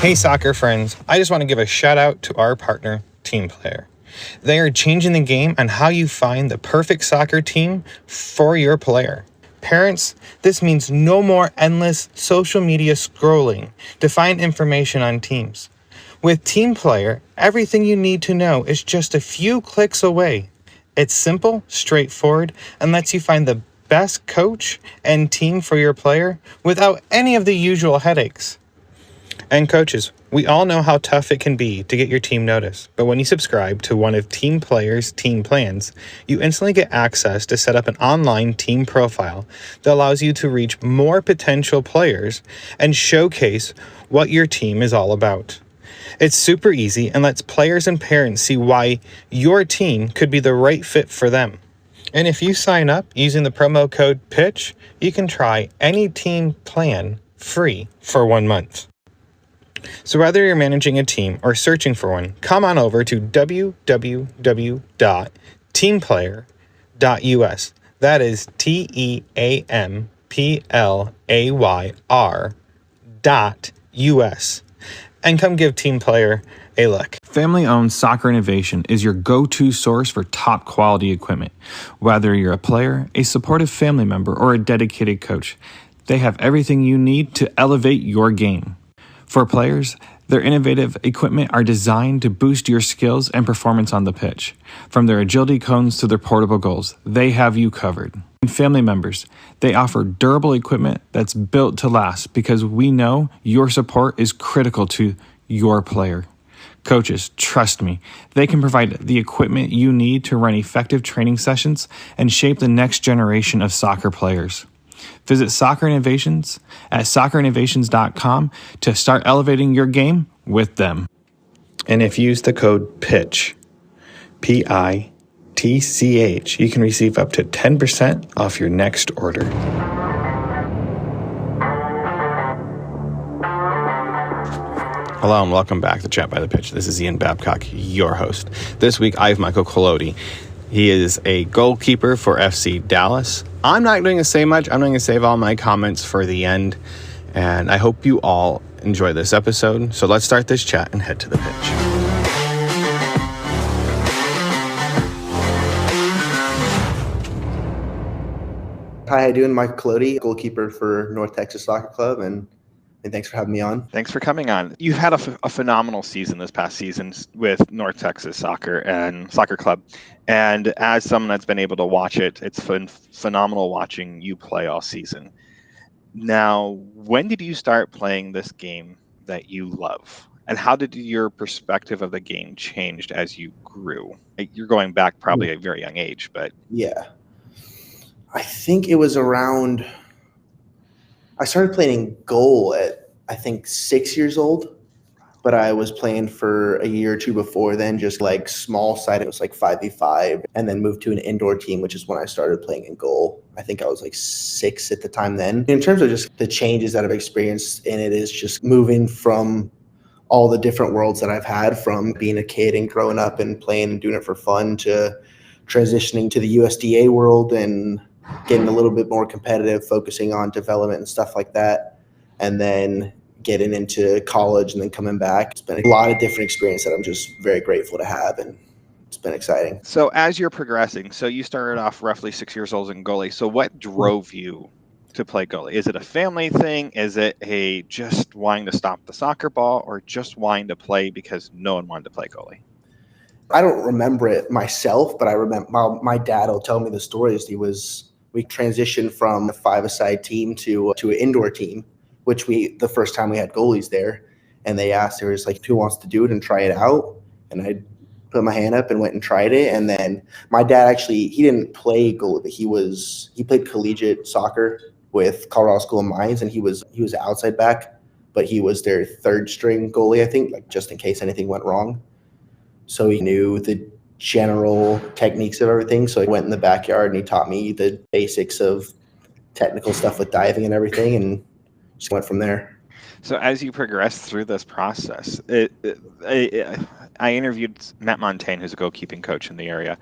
Hey soccer friends, I just want to give a shout out to our partner, Team Player. They are changing the game on how you find the perfect soccer team for your player. Parents, this means no more endless social media scrolling to find information on teams. With Team Player, everything you need to know is just a few clicks away. It's simple, straightforward, and lets you find the best coach and team for your player without any of the usual headaches. And coaches, we all know how tough it can be to get your team noticed, but when you subscribe to one of Team Player's team plans, you instantly get access to set up an online team profile that allows you to reach more potential players and showcase what your team is all about. It's super easy and lets players and parents see why your team could be the right fit for them. And if you sign up using the promo code PITCH, you can try any team plan free for 1 month. So whether you're managing a team or searching for one, come on over to www.teamplayer.us. That is TEAMPLAYR.US. And come give Team Player a look. Family-owned Soccer Innovation is your go-to source for top quality equipment. Whether you're a player, a supportive family member, or a dedicated coach, they have everything you need to elevate your game. For players, their innovative equipment are designed to boost your skills and performance on the pitch. From their agility cones to their portable goals, they have you covered. And family members, they offer durable equipment that's built to last because we know your support is critical to your player. Coaches, trust me, they can provide the equipment you need to run effective training sessions and shape the next generation of soccer players. Visit Soccer Innovations at soccerinnovations.com to start elevating your game with them. And if you use the code PITCH, PITCH, you can receive up to 10% off your next order. Hello and welcome back to Chat by the Pitch. This is Ian Babcock, your host. This week I have Michael Collodi. He is a goalkeeper for FC Dallas. I'm not going to say much. I'm going to save all my comments for the end. And I hope you all enjoy this episode. So let's start this chat and head to the pitch. Hi, how you doing? Michael Collodi, goalkeeper for North Texas Soccer Club, and thanks for having me on. Thanks for coming on. You've had a phenomenal season this past season with North Texas Soccer and Soccer Club. And as someone that's been able to watch it, it's been phenomenal watching you play all season. Now, when did you start playing this game that you love? And how did your perspective of the game change as you grew? You're going back probably at a very young age, but... Yeah. I think it was around... I started playing goal at, I think, 6 years old. But I was playing for a year or two before then, just like small side. It was like 5v5, and then moved to an indoor team, which is when I started playing in goal. I think I was like 6 at the time then. In terms of just the changes that I've experienced in it is just moving from all the different worlds that I've had, from being a kid and growing up and playing and doing it for fun, to transitioning to the USDA world and getting a little bit more competitive, focusing on development and stuff like that. And then getting into college and then coming back. It's been a lot of different experience that I'm just very grateful to have, and it's been exciting. So as you're progressing, so you started off roughly 6 years old in goalie. So what drove you to play goalie? Is it a family thing? Is it a just wanting to stop the soccer ball, or just wanting to play because no one wanted to play goalie? I don't remember it myself, but I remember my dad will tell me the stories. We transitioned from a 5-a-side team to an indoor team, which the first time we had goalies there, and they asked, there was like, who wants to do it and try it out? And I put my hand up and went and tried it. And then my dad actually, he didn't play goalie, but he played collegiate soccer with Colorado School of Mines, and he was an outside back, but he was their third string goalie, I think, like just in case anything went wrong. So he knew the general techniques of everything. So he went in the backyard and he taught me the basics of technical stuff with diving and everything, and just went from there. So as you progress through this process, I interviewed Matt Montaigne, who's a goalkeeping coach in the area,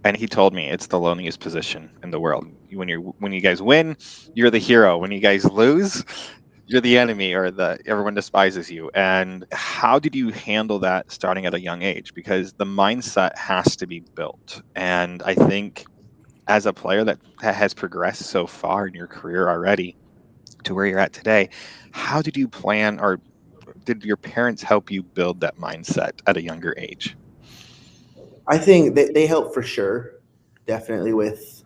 and he told me it's the loneliest position in the world. When you guys win, you're the hero. When you guys lose, you're the enemy, or everyone despises you. And how did you handle that starting at a young age? Because the mindset has to be built. And I think as a player that has progressed so far in your career already to where you're at today, how did you plan, or did your parents help you build that mindset at a younger age? I think they help for sure, definitely with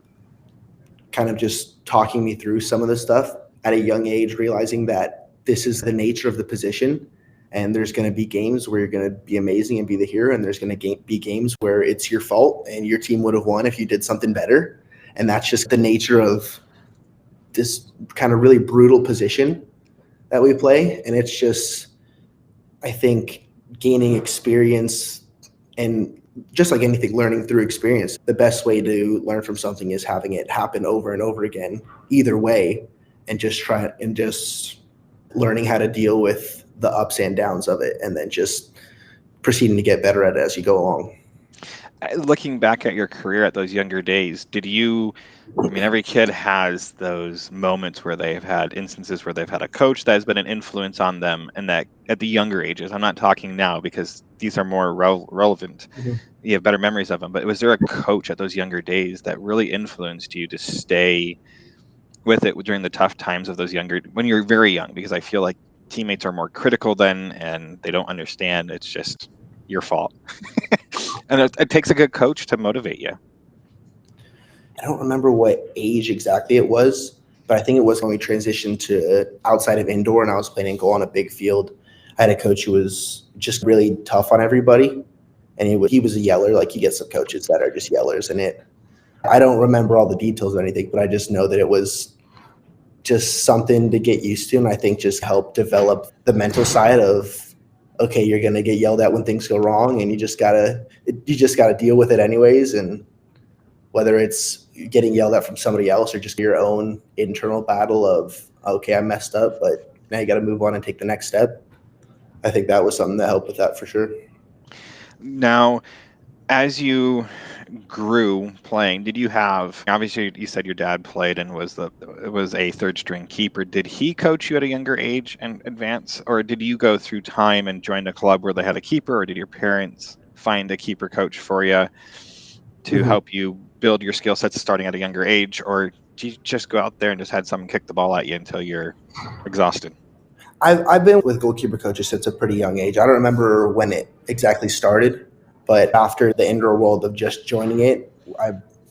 kind of just talking me through some of the stuff at a young age, realizing that this is the nature of the position. And there's going to be games where you're going to be amazing and be the hero. And there's going to be games where it's your fault and your team would have won if you did something better. And that's just the nature of this kind of really brutal position that we play. And it's just, I think, gaining experience, and just like anything, learning through experience. The best way to learn from something is having it happen over and over again, either way, and just learning how to deal with the ups and downs of it, and then just proceeding to get better at it as you go along. Looking back at your career at those younger days, I mean, every kid has those moments where they've had instances where they've had a coach that has been an influence on them, and that at the younger ages. I'm not talking now because these are more relevant. Mhm. You have better memories of them. But was there a coach at those younger days that really influenced you to stay with it during the tough times of when you're very young? Because I feel like teammates are more critical then, and they don't understand. It's just your fault. And it takes a good coach to motivate you. I don't remember what age exactly it was, but I think it was when we transitioned to outside of indoor and I was playing in goal on a big field. I had a coach who was just really tough on everybody, and he was a yeller. Like, you get some coaches that are just yellers, and I don't remember all the details or anything, but I just know that it was just something to get used to, and I think just help develop the mental side of, okay, you're gonna get yelled at when things go wrong, and you just gotta deal with it anyways. And whether it's getting yelled at from somebody else or just your own internal battle of, okay, I messed up, but now you got to move on and take the next step. I think that was something that helped with that for sure. Now, as you grew playing, did you have, obviously you said your dad played and was a third string keeper. Did he coach you at a younger age and advance, or did you go through time and join a club where they had a keeper, or did your parents find a keeper coach for you to help you build your skill sets starting at a younger age, or do you just go out there and just had someone kick the ball at you until you're exhausted? I've been with goalkeeper coaches since a pretty young age. I don't remember when it exactly started, but after the indoor world of just joining it,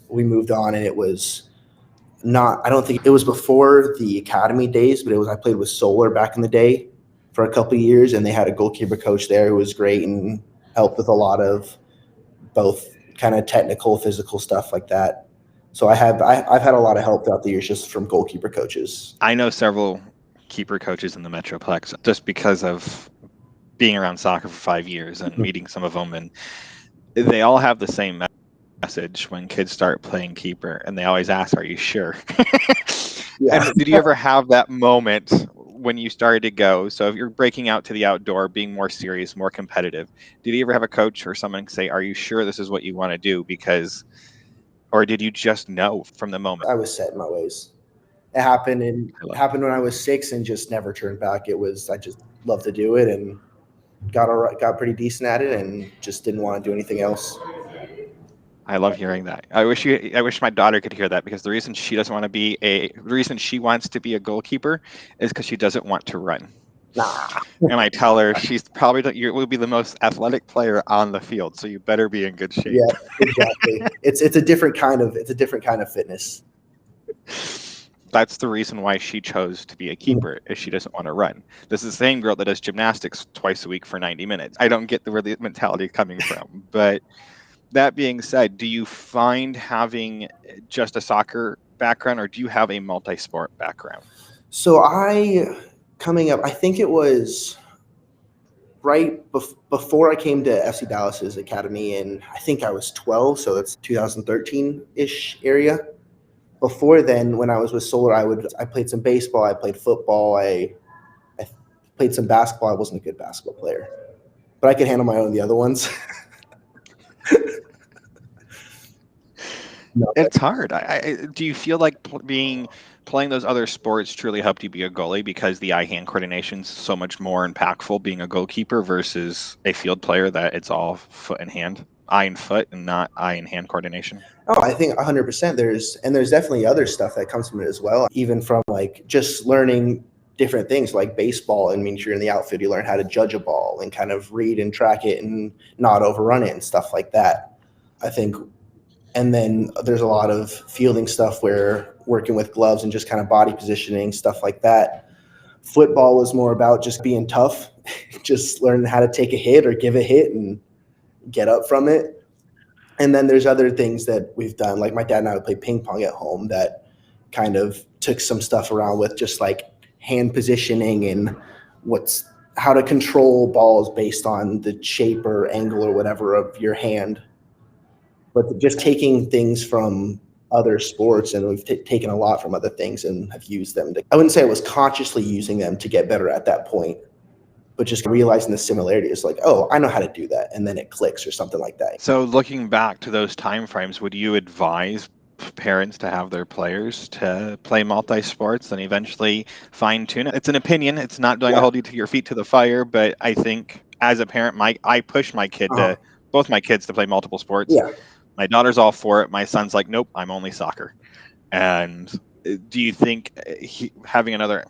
we moved on, and it was not, I don't think it was before the academy days, but I played with Solar back in the day for a couple of years, and they had a goalkeeper coach there who was great and helped with a lot of both kind of technical, physical stuff like that. So I've had a lot of help throughout the years just from goalkeeper coaches. I know several keeper coaches in the Metroplex just because of being around soccer for 5 years and meeting some of them, and they all have the same message when kids start playing keeper, and they always ask, "Are you sure?" Yeah. And did you ever have that moment when you started to go? So if you're breaking out to the outdoor, being more serious, more competitive, did you ever have a coach or someone say, "Are you sure this is what you want to do?" Or did you just know from the moment? I was set in my ways. It happened when I was 6 and just never turned back. I just loved to do it and got pretty decent at it and just didn't want to do anything else. I love hearing that. I wish my daughter could hear that, because the reason she wants to be a goalkeeper is because she doesn't want to run. Nah. And I tell her you will be the most athletic player on the field, so you better be in good shape. Yeah, exactly. It's a different kind of fitness. That's the reason why she chose to be a keeper, is she doesn't want to run. This is the same girl that does gymnastics twice a week for 90 minutes. I don't get where the mentality is coming from. But that being said, do you find having just a soccer background, or do you have a multi-sport background? So coming up, I think it was right before I came to FC Dallas's academy, and I think I was 12, so that's 2013-ish area. Before then, when I was with Solar, I played some baseball, I played football, I played some basketball. I wasn't a good basketball player, but I could handle my own the other ones. No. It's hard. Do you feel like playing those other sports truly helped you be a goalie because the eye-hand coordination is so much more impactful being a goalkeeper versus a field player that it's all foot and hand, eye and foot, and not eye and hand coordination? Oh, I think 100%. There's definitely other stuff that comes from it as well, even from like just learning different things like baseball. And means you're in the outfield, you learn how to judge a ball and kind of read and track it and not overrun it and stuff like that. I think. And then there's a lot of fielding stuff where working with gloves and just kind of body positioning, stuff like that. Football is more about just being tough, just learning how to take a hit or give a hit and get up from it. And then there's other things that we've done, like my dad and I would play ping pong at home that kind of took some stuff around with just like hand positioning and how to control balls based on the shape or angle or whatever of your hand. But just taking things from other sports, and we've taken a lot from other things and have used them. I wouldn't say I was consciously using them to get better at that point, but just realizing the similarity is like, oh, I know how to do that. And then it clicks or something like that. So looking back to those timeframes, would you advise parents to have their players to play multi-sports and eventually fine-tune it? It's an opinion. It's not doing a hold you to your feet to the fire, but I think as a parent, I push my kid both my kids to play multiple sports. Yeah. My daughter's all for it. My son's like, nope, I'm only soccer. And do you think having another,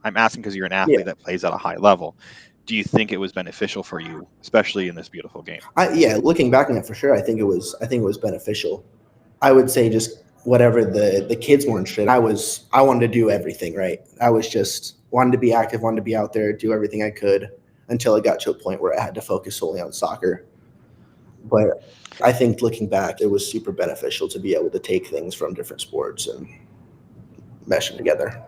I'm asking because you're an athlete that plays at a high level, do you think it was beneficial for you, especially in this beautiful game? Looking back on it for sure, I think it was beneficial. I would say just whatever the kids were interested in, I wanted to do everything, right? I was just wanted to be active, wanted to be out there, do everything I could until it got to a point where I had to focus solely on soccer. But I think looking back, it was super beneficial to be able to take things from different sports and mesh them together.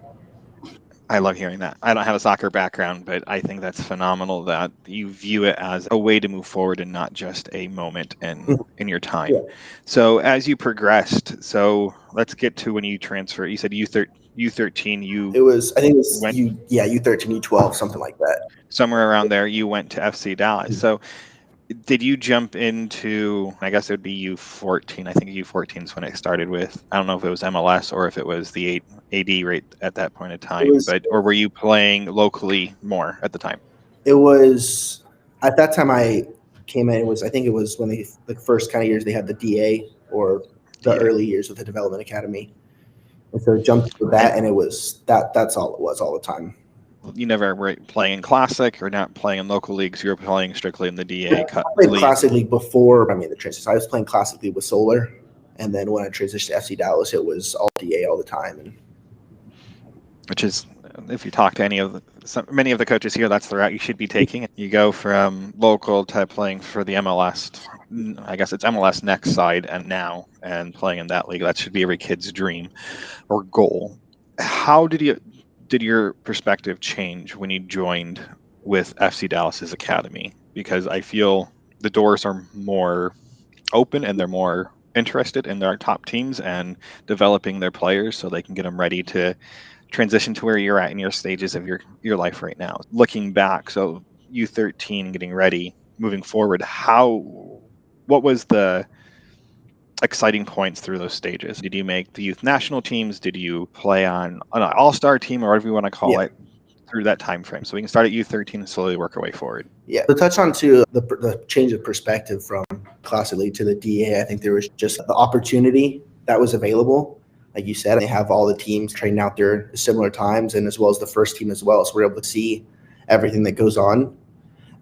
I love hearing that. I don't have a soccer background, but I think that's phenomenal that you view it as a way to move forward and not just a moment in your time. Yeah. So as you progressed, so let's get to when you transfer. You said U13. I think it was U13, U12, something like that. Somewhere around there, you went to FC Dallas. Mm-hmm. So did you jump into, I guess it would be U14. I think U14 is when it started with, I don't know if it was MLS or if it was the AD rate at that point in time, or were you playing locally more at the time? It was, at that time I came in, I think it was when the first kind of years they had the DA or the early years with the Development Academy. And so I jumped to that, and it was, that's all it was all the time. You never were playing Classic or not playing in local leagues. You were playing strictly in the DA. I played Classic League before the transition. I was playing Classic League with Solar, and then when I transitioned to FC Dallas, it was all DA all the time. Which is, if you talk to many of the coaches here, that's the route you should be taking. You go from local to playing for the MLS. I guess it's MLS Next side and playing in that league. That should be every kid's dream or goal. How did your perspective change when you joined with FC Dallas's academy? Because I feel the doors are more open and they're more interested in their top teams and developing their players so they can get them ready to transition to where you're at in your stages of your life right now. Looking back, so U13 getting ready, moving forward, what was the exciting points through those stages? Did you make the youth national teams? Did you play on an all-star team or whatever you want to call it through that time frame? So we can start at U13 and slowly work our way forward. Yeah, to touch on to the change of perspective from Classic League to the DA, I think there was just the opportunity that was available. Like you said, they have all the teams training out there at similar times, and as well as the first team as well. So we're able to see everything that goes on,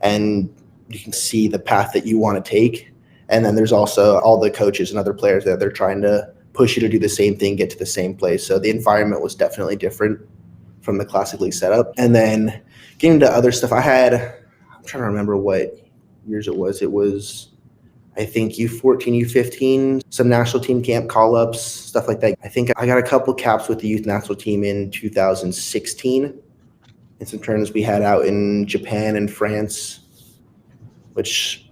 and you can see the path that you want to take. And then there's also all the coaches and other players that they're trying to push you to do the same thing, get to the same place. So the environment was definitely different from the Classic League setup. And then getting to other stuff, I'm trying to remember what years it was. It was, I think, U14, U15, some national team camp call-ups, stuff like that. I think I got a couple caps with the youth national team in 2016 in some tournaments we had out in Japan and France, which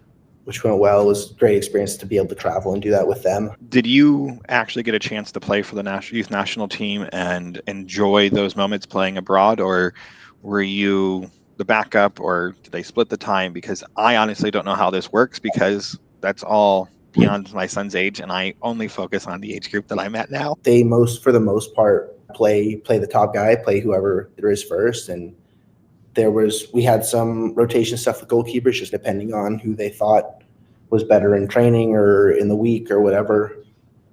went well. It was a great experience to be able to travel and do that with them. Did you actually get a chance to play for the youth national team and enjoy those moments playing abroad, or were you the backup, or did they split the time? Because I honestly don't know how this works, because that's all beyond my son's age, and I only focus on the age group that I'm at now. For the most part, play the top guy, play whoever there is first. And we had some rotation stuff with goalkeepers, just depending on who they thought was better in training or in the week or whatever.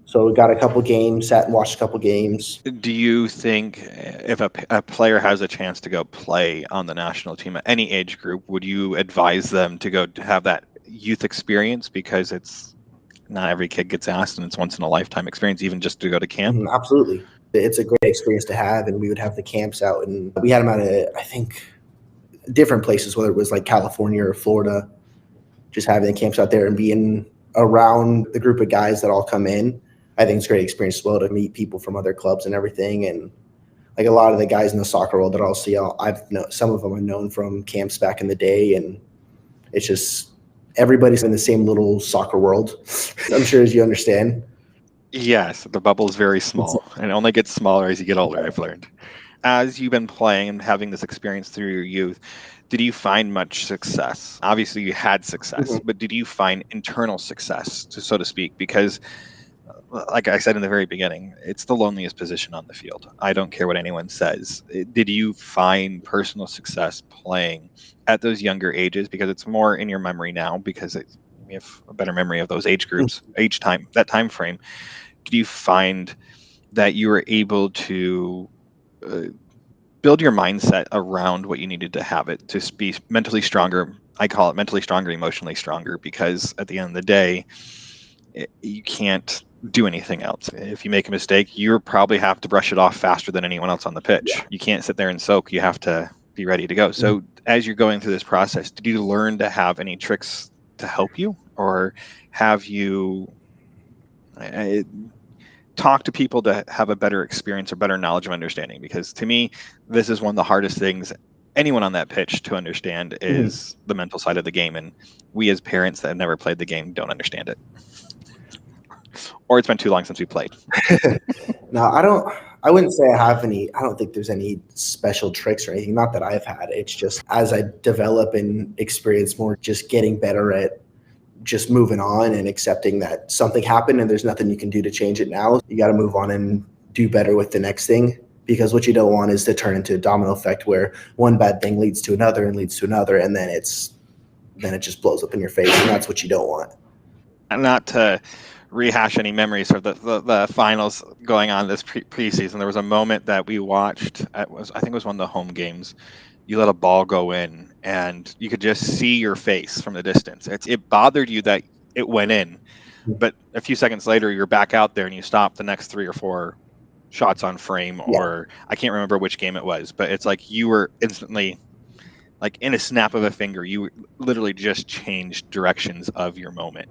So we got a couple games, sat and watched a couple games. Do you think if a player has a chance to go play on the national team at any age group, would you advise them to go to have that youth experience? Because it's not every kid gets asked, and it's once in a lifetime experience, even just to go to camp. Absolutely. It's a great experience to have. And we would have the camps out, and we had them at, I think, different places, whether it was like California or Florida, just having the camps out there and being around the group of guys that all come in. I think it's a great experience as well to meet people from other clubs and everything. And like a lot of the guys in the soccer world that I'll see, some of them I've known from camps back in the day. And it's just everybody's in the same little soccer world, I'm sure, as you understand. Yes, the bubble is very small, and it only gets smaller as you get older, I've learned. As you've been playing and having this experience through your youth, did you find much success? Obviously, you had success, but did you find internal success, so to speak? Because, like I said in the very beginning, it's the loneliest position on the field. I don't care what anyone says. Did you find personal success playing at those younger ages? Because it's more in your memory now, because we have a better memory of those age groups, that time frame. Do you find that you were able to build your mindset around what you needed to have it to be mentally stronger? I call it mentally stronger, emotionally stronger, because at the end of the day, you can't do anything else. If you make a mistake, you probably have to brush it off faster than anyone else on the pitch. Yeah. You can't sit there and soak. You have to be ready to go. So as you're going through this process, did you learn to have any tricks to help you, or have you talk to people to have a better experience or better knowledge of understanding? Because to me, this is one of the hardest things anyone on that pitch to understand is the mental side of the game. And we as parents that have never played the game don't understand it. Or it's been too long since we played. No, I wouldn't say I don't think there's any special tricks or anything. Not that I've had. It's just as I develop and experience more, just getting better at just moving on and accepting that something happened and there's nothing you can do to change it now. You got to move on and do better with the next thing, because what you don't want is to turn into a domino effect where one bad thing leads to another and leads to another, and then it just blows up in your face, and that's what you don't want. And not to rehash any memories of the finals going on this preseason, there was a moment that we watched. I think it was one of the home games. You let a ball go in, and you could just see your face from the distance. It bothered you that it went in, but a few seconds later, you're back out there and you stop the next 3 or 4 shots on frame, or I can't remember which game it was, but it's like you were instantly, like in a snap of a finger, you literally just changed directions of your moment.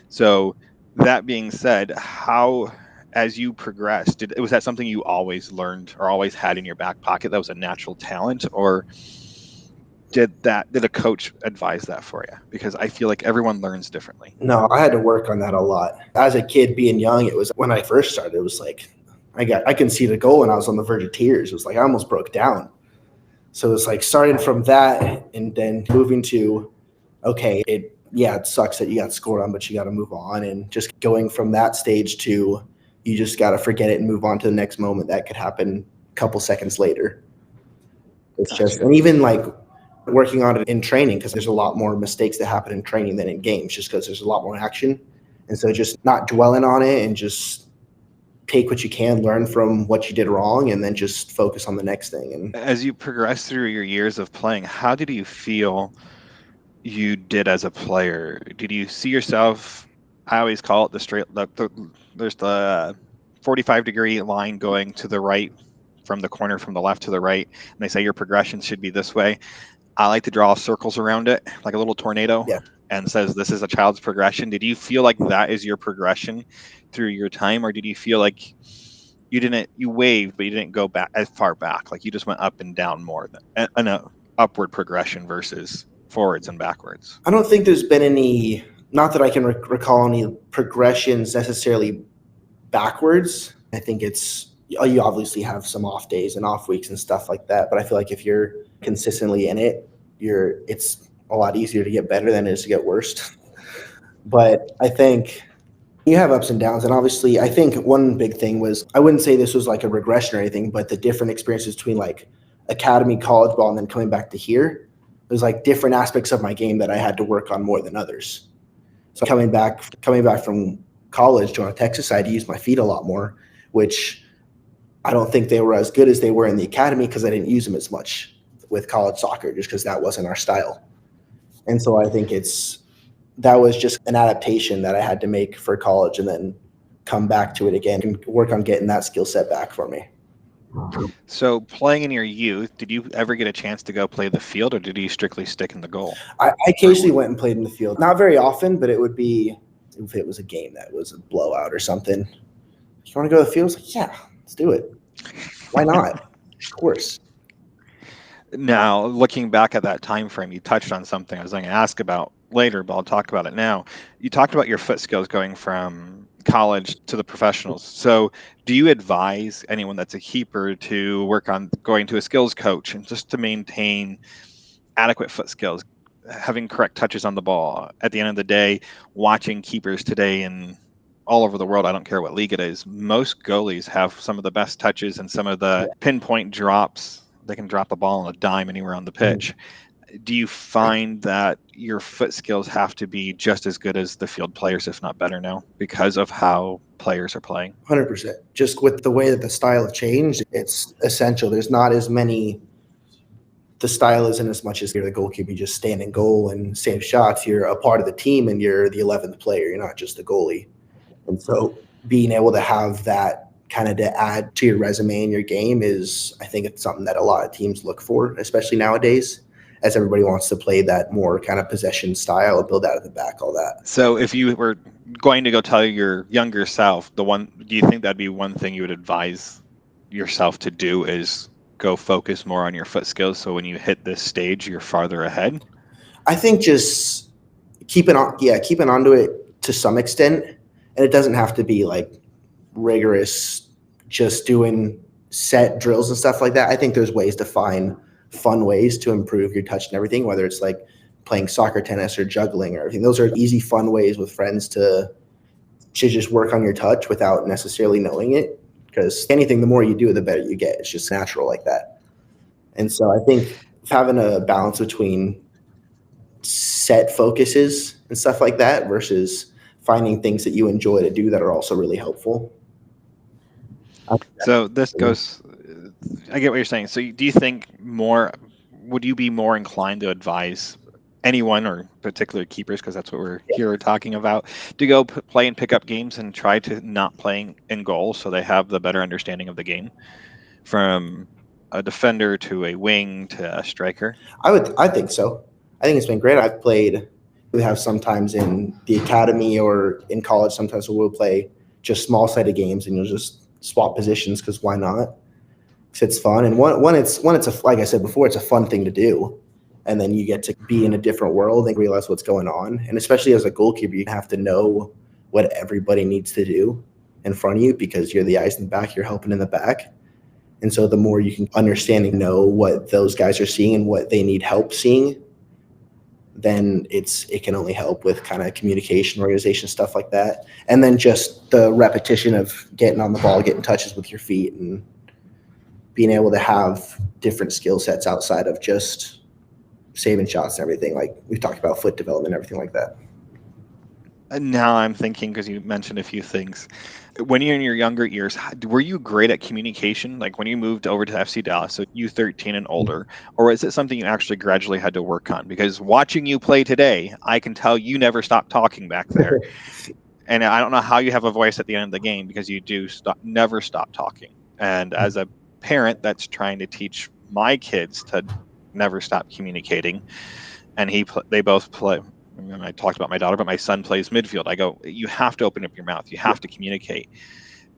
So that being said, how, as you progressed, was that something you always learned or always had in your back pocket that was a natural talent, or did a coach advise that for you? Because I feel like everyone learns differently. No, I had to work on that a lot. As a kid being young, it was when I first started, it was like I conceded a goal and I was on the verge of tears. It was like I almost broke down. So it's like starting from that and then moving to, okay, it sucks that you got scored on, but you got to move on, and just going from that stage to you just got to forget it and move on to the next moment that could happen a couple seconds later. It's just, and even like working on it in training, because there's a lot more mistakes that happen in training than in games, just because there's a lot more action. And so just not dwelling on it and just take what you can, learn from what you did wrong, and then just focus on the next thing. And as you progress through your years of playing, how did you feel you did as a player? Did you see yourself, I always call it there's the 45-degree line going to the right from the corner from the left to the right, and they say your progression should be this way. I like to draw circles around it like a little tornado, and says this is a child's progression. Did you feel like that is your progression through your time, or did you feel like you waved but you didn't go back as far back, like you just went up and down more than an upward progression versus forwards and backwards? I don't think there's been any, not that I can recall any progressions necessarily backwards. I think you obviously have some off days and off weeks and stuff like that, but I feel like if you're consistently in it, it's a lot easier to get better than it is to get worse. But I think You have ups and downs. And obviously, I think one big thing was, I wouldn't say this was like a regression or anything, but the different experiences between like academy, college ball, and then coming back to here, there's like different aspects of my game that I had to work on more than others. So coming back from college to on the Texas side, I used my feet a lot more, which I don't think they were as good as they were in the academy because I didn't use them as much with college soccer just because that wasn't our style. And so I think that was just an adaptation that I had to make for college and then come back to it again and work on getting that skill set back for me. So playing in your youth, did you ever get a chance to go play the field, or did you strictly stick in the goal? I occasionally went and played in the field. Not very often, but it would be if it was a game that was a blowout or something. You want to go to the field? I was like, yeah, let's do it. Why not? Of course. Now, looking back at that time frame, you touched on something I was going to ask about later, but I'll talk about it now. You talked about your foot skills going from college to the professionals. So do you advise anyone that's a keeper to work on going to a skills coach and just to maintain adequate foot skills, having correct touches on the ball? At the end of the day, watching keepers today and all over the world, I don't care what league it is, most goalies have some of the best touches and some of the pinpoint drops. They can drop a ball on a dime anywhere on the pitch. Do you find that your foot skills have to be just as good as the field players, if not better now, because of how players are playing? 100%. Just with the way that the style have changed, it's essential. There's not as many, the style isn't as much as you're the goalkeeper, you just stand in goal and save shots. You're a part of the team and you're the 11th player. You're not just the goalie. And so being able to have that kind of to add to your resume and your game is, I think it's something that a lot of teams look for, especially nowadays, as everybody wants to play that more kind of possession style, build out of the back, all that. So if you were going to go tell your younger self, do you think that'd be one thing you would advise yourself to do, is go focus more on your foot skills so when you hit this stage, you're farther ahead? I think just keeping onto it to some extent. And it doesn't have to be like rigorous, just doing set drills and stuff like that. I think there's ways to find fun ways to improve your touch and everything, whether it's like playing soccer, tennis, or juggling or everything. Those are easy, fun ways with friends to just work on your touch without necessarily knowing it. Because anything, the more you do, the better you get. It's just natural like that. And so I think having a balance between set focuses and stuff like that versus finding things that you enjoy to do that are also really helpful. So this goes, I get what you're saying. So do you think would you be more inclined to advise anyone, or particular keepers, because that's what we're here talking about, to go play and pick up games and try to not playing in goal so they have the better understanding of the game, from a defender to a wing to a striker? I think so. I think it's been great. We have sometimes in the academy or in college, sometimes we'll play just small sided games and you'll just swap positions because why not? Because it's fun. And when it's like I said before, it's a fun thing to do. And then you get to be in a different world and realize what's going on. And especially as a goalkeeper, you have to know what everybody needs to do in front of you because you're the eyes in the back, you're helping in the back. And so the more you can understand and know what those guys are seeing and what they need help seeing, then it can only help with kind of communication, organization, stuff like that. And then just the repetition of getting on the ball, getting touches with your feet, and being able to have different skill sets outside of just saving shots and everything. Like we've talked about foot development, everything like that. And now I'm thinking, because you mentioned a few things, when you're in your younger years, were you great at communication? Like when you moved over to FC Dallas, so U13 and older, or is it something you actually gradually had to work on? Because watching you play today, I can tell you never stopped talking back there. And I don't know how you have a voice at the end of the game, because you do never stop talking. And as a parent that's trying to teach my kids to never stop communicating, and they both play. And I talked about my daughter, but my son plays midfield. I go, you have to open up your mouth. You have to communicate.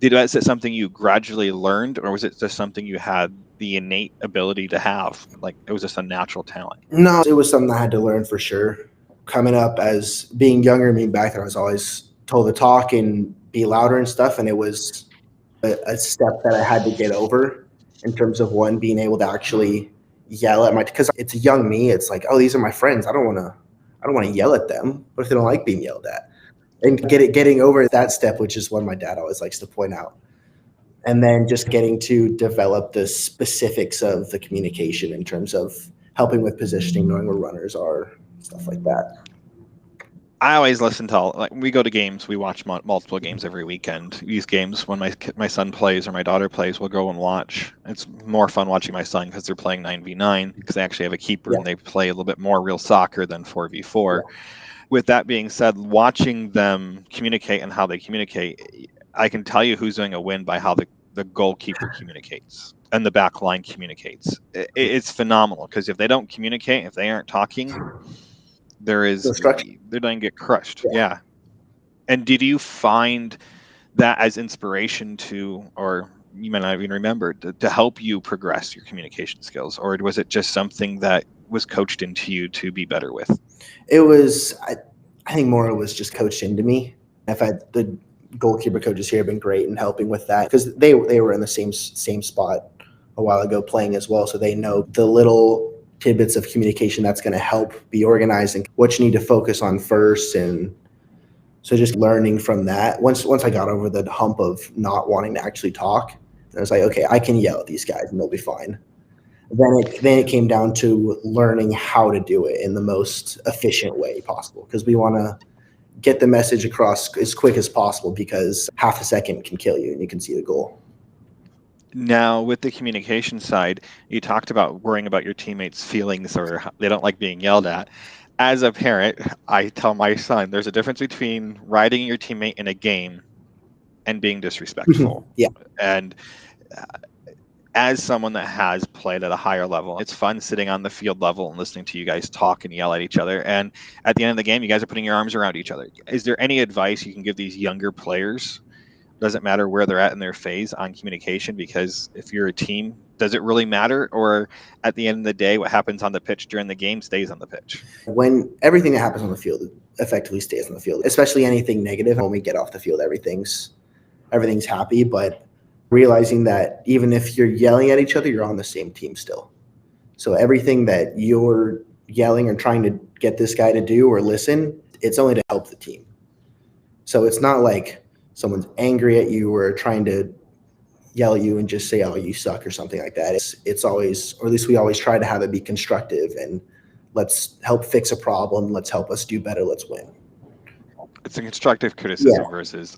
Is it something you gradually learned, or was it just something you had the innate ability to have? Like it was just a natural talent? No, it was something I had to learn for sure. Coming up as being younger, me back then, I was always told to talk and be louder and stuff. And it was a step that I had to get over in terms of being able to actually yell at because it's a young me. It's like, oh, these are my friends. I don't want to yell at them. What if they don't like being yelled at? and getting over that step, which is what my dad always likes to point out. And then just getting to develop the specifics of the communication in terms of helping with positioning, knowing where runners are, stuff like that. I always listen to like we go to games, we watch multiple games every weekend. These games, when my son plays or my daughter plays, we'll go and watch. It's more fun watching my son because they're playing 9v9 because they actually have a keeper and they play a little bit more real soccer than 4v4. With that being said, watching them communicate and how they communicate, I can tell you who's doing a win by how the goalkeeper communicates and the back line communicates. It's phenomenal because if they don't communicate, if they aren't talking, they're going to get crushed. Yeah. And did you find that as inspiration to, or you might not even remember, to help you progress your communication skills? Or was it just something that was coached into you to be better with? It was, I think more it was just coached into me. I've had the goalkeeper coaches here have been great in helping with that because they were in the same spot a while ago playing as well. So they know the little tidbits of communication that's going to help be organized and what you need to focus on first. And so just learning from that. Once I got over the hump of not wanting to actually talk, I was like, okay, I can yell at these guys and they'll be fine. Then it came down to learning how to do it in the most efficient way possible because we want to get the message across as quick as possible because half a second can kill you and you can see the goal. Now, with the communication side, you talked about worrying about your teammates' feelings or they don't like being yelled at. As a parent, I tell my son there's a difference between riding your teammate in a game and being disrespectful. Yeah. And as someone that has played at a higher level, it's fun sitting on the field level and listening to you guys talk and yell at each other. And at the end of the game, you guys are putting your arms around each other. Is there any advice you can give these younger players? Doesn't matter where they're at in their phase on communication, because if you're a team, does it really matter? Or at the end of the day, what happens on the pitch during the game stays on the pitch? When everything that happens on the field effectively stays on the field, especially anything negative, when we get off the field, everything's happy. But realizing that even if you're yelling at each other, you're on the same team still. So everything that you're yelling or trying to get this guy to do or listen, it's only to help the team. So it's not like someone's angry at you or trying to yell at you and just say, oh, you suck or something like that. It's always, or at least we always try to have it be constructive and let's help fix a problem. Let's help us do better. Let's win. It's a constructive criticism versus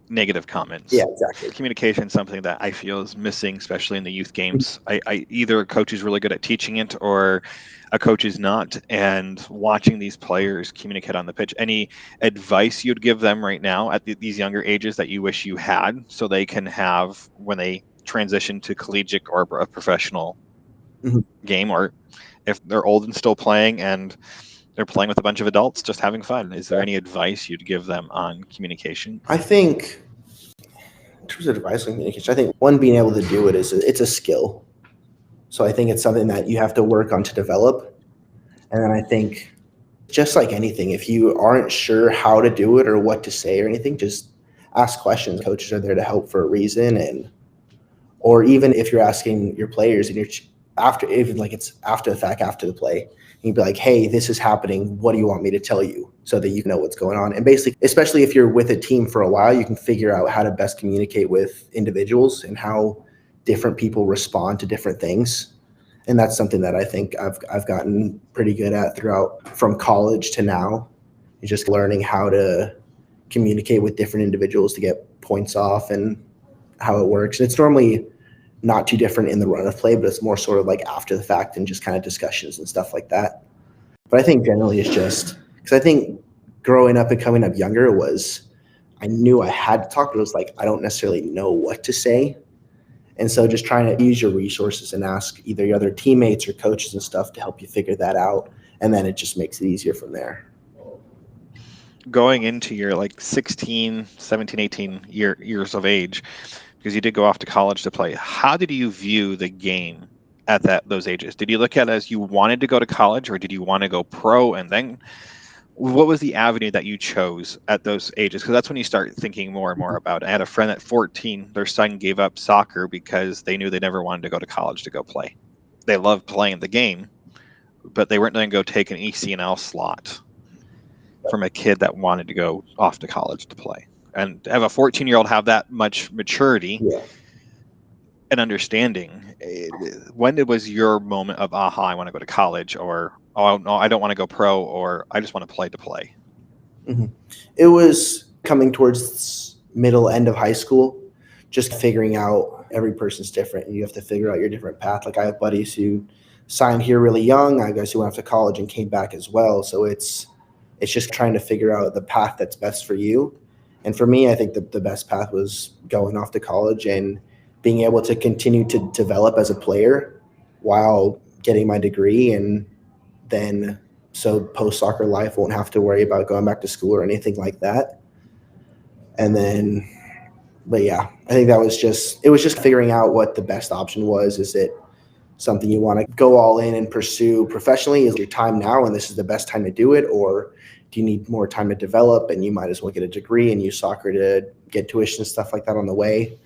negative comments. Yeah, exactly. Communication is something that I feel is missing, especially in the youth games. I either a coach is really good at teaching it or a coach is not. And watching these players communicate on the pitch, any advice you'd give them right now at these younger ages that you wish you had so they can have when they transition to collegiate or a professional game, or if they're old and still playing and they're playing with a bunch of adults just having fun? Is there any advice you'd give them on communication? I think in terms of advice on communication, I think one, being able to do it it's a skill. So I think it's something that you have to work on to develop. And then I think just like anything, if you aren't sure how to do it or what to say or anything, just ask questions. Coaches are there to help for a reason. Or even if you're asking your players and it's after the fact, after the play, you'd be like, hey, this is happening. What do you want me to tell you? So that you know what's going on. And basically, especially if you're with a team for a while, you can figure out how to best communicate with individuals and how different people respond to different things. And that's something that I think I've gotten pretty good at throughout from college to now. It's just learning how to communicate with different individuals to get points off and how it works. And it's normally not too different in the run of play, but it's more sort of like after the fact and just kind of discussions and stuff like that. But I think generally it's just because I think growing up and coming up younger I knew I had to talk, but it was like I don't necessarily know what to say. And so just trying to use your resources and ask either your other teammates or coaches and stuff to help you figure that out. And then it just makes it easier from there. Going into your like 16, 17, 18 years of age, because you did go off to college to play, how did you view the game at those ages? Did you look at it as you wanted to go to college, or did you want to go pro? And then what was the avenue that you chose at those ages? Because that's when you start thinking more and more about it. I had a friend at 14, their son gave up soccer because they knew they never wanted to go to college to go play. They loved playing the game, but they weren't going to go take an ECNL slot. from a kid that wanted to go off to college to play? And have a 14-year-old have that much maturity Yeah. and understanding. When was your moment of, aha, I want to go to college, or, oh, no, I don't want to go pro, or I just want to play to play? Mm-hmm. It was coming towards middle end of high school, just figuring out every person's different and you have to figure out your different path. Like I have buddies who signed here really young. I have guys who went off to college and came back as well. So it's just trying to figure out the path that's best for you. And for me, I think the best path was going off to college and being able to continue to develop as a player while getting my degree, and then so post soccer life won't have to worry about going back to school or anything like that. And then, but yeah, I think it was just figuring out what the best option was. Is it something you want to go all in and pursue professionally? Is your time now and this is the best time to do it? Or do you need more time to develop and you might as well get a degree and use soccer to get tuition and stuff like that on the way?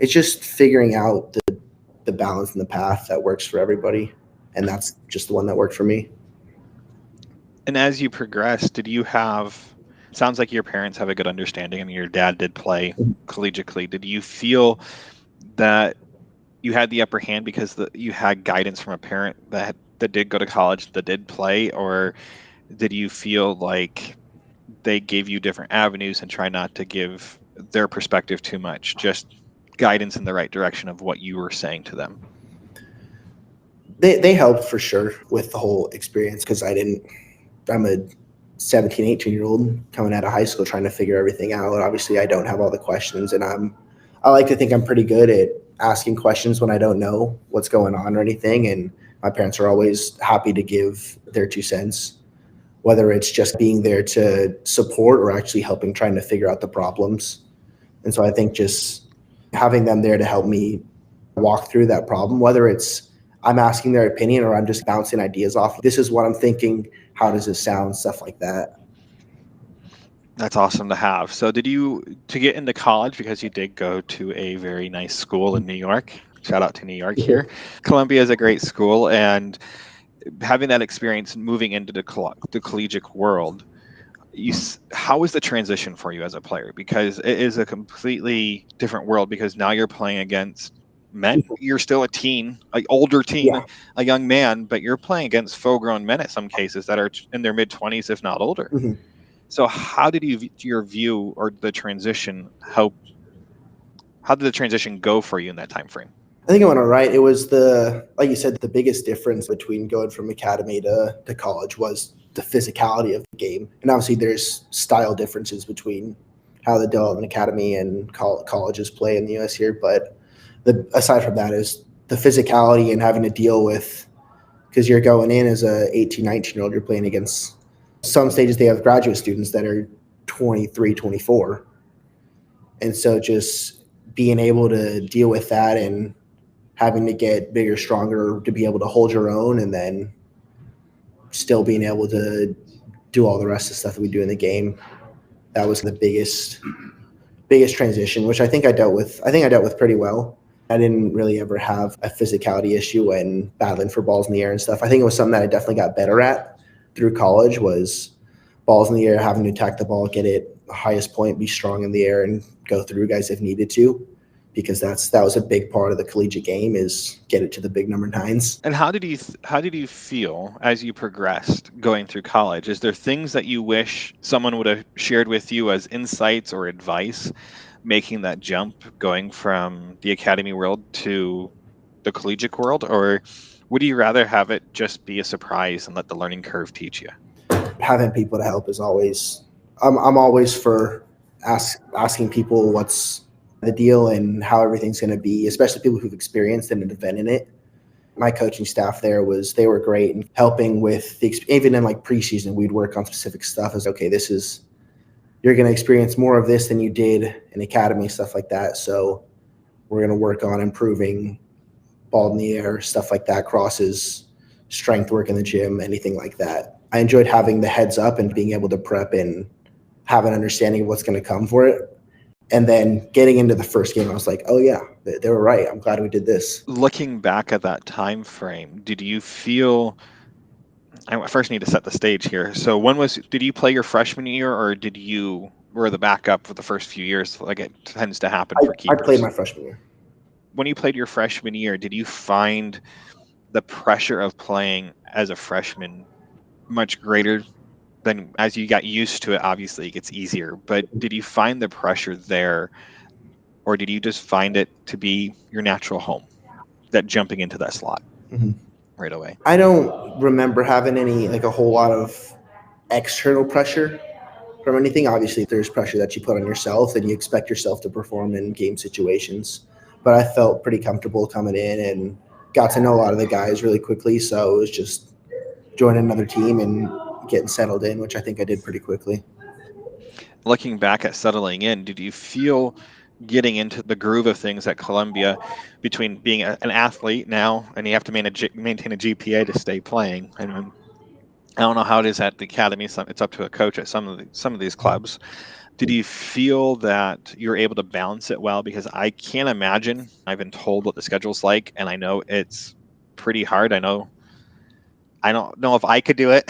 It's just figuring out the balance and the path that works for everybody. And that's just the one that worked for me. And as you progressed, did you have, sounds like your parents have a good understanding. I mean, your dad did play collegiately. Did you feel that you had the upper hand because you had guidance from a parent that did go to college, that did play? Or did you feel like they gave you different avenues and try not to give their perspective too much, just guidance in the right direction of what you were saying to them? They helped for sure with the whole experience, because I'm a 17, 18-year-old coming out of high school trying to figure everything out. Obviously, I don't have all the questions, and I like to think I'm pretty good at asking questions when I don't know what's going on or anything. And my parents are always happy to give their 2 cents, whether it's just being there to support or actually helping trying to figure out the problems. And so I think just having them there to help me walk through that problem, whether it's I'm asking their opinion or I'm just bouncing ideas off. This is what I'm thinking. How does this sound? Stuff like that. That's awesome to have. So to get into college, because you did go to a very nice school in New York, shout out to New York here. Columbia is a great school, and having that experience moving into the collegiate world, how was the transition for you as a player? Because it is a completely different world, because now you're playing against men. You're still a teen, an older teen, Yeah. a young man, but you're playing against full-grown men at some cases that are in their mid-20s, if not older. Mm-hmm. So how did your view or the transition, how did the transition go for you in that time frame? I think I went all right. It was like you said, the biggest difference between going from academy to college was the physicality of the game. And obviously there's style differences between how the development academy and colleges play in the US here. But aside from that is the physicality and having to deal with, because you're going in as a 18, 19-year-old, you're playing against some stages they have graduate students that are 23, 24. And so just being able to deal with that and having to get bigger, stronger to be able to hold your own, and then still being able to do all the rest of the stuff that we do in the game. That was the biggest transition, which I think I dealt with pretty well. I didn't really ever have a physicality issue when battling for balls in the air and stuff. I think it was something that I definitely got better at through college, was balls in the air, having to attack the ball, get it the highest point, be strong in the air, and go through guys if needed to, because that was a big part of the collegiate game, is get it to the big number 9s. And how did you feel as you progressed going through college? Is there things that you wish someone would have shared with you as insights or advice, making that jump, going from the academy world to the collegiate world? Or would you rather have it just be a surprise and let the learning curve teach you? Having people to help is always, I'm always for asking people what's the deal and how everything's going to be, especially people who've experienced and an event in it. My coaching staff there they were great in helping with even in like preseason, we'd work on specific stuff as, okay, you're going to experience more of this than you did in academy, stuff like that. So we're going to work on improving ball in the air, stuff like that, crosses, strength work in the gym, anything like that. I enjoyed having the heads up and being able to prep and have an understanding of what's going to come for it. And then getting into the first game, I was like, oh yeah, they were right. I'm glad we did this. Looking back at that time frame, did you feel, I first need to set the stage here. So did you play your freshman year, or were the backup for the first few years like it tends to happen for I played keepers? my freshman year. When you played your freshman year, did you find the pressure of playing as a freshman much greater than as you got used to it? Obviously, it gets easier, but did you find the pressure there, or did you just find it to be your natural home, that jumping into that slot Mhm. right away? I don't remember having any like a whole lot of external pressure from anything. Obviously, there's pressure that you put on yourself and you expect yourself to perform in game situations. But I felt pretty comfortable coming in and got to know a lot of the guys really quickly. So it was just joining another team and getting settled in, which I think I did pretty quickly. Looking back at settling in, did you feel getting into the groove of things at Columbia, between being an athlete now and you have to maintain a GPA to stay playing? And I don't know how it is at the academy. It's up to a coach at some of these clubs. Did you feel that you're able to balance it well? Because I can't imagine. I've been told what the schedule's like, and I know it's pretty hard. I don't know if I could do it.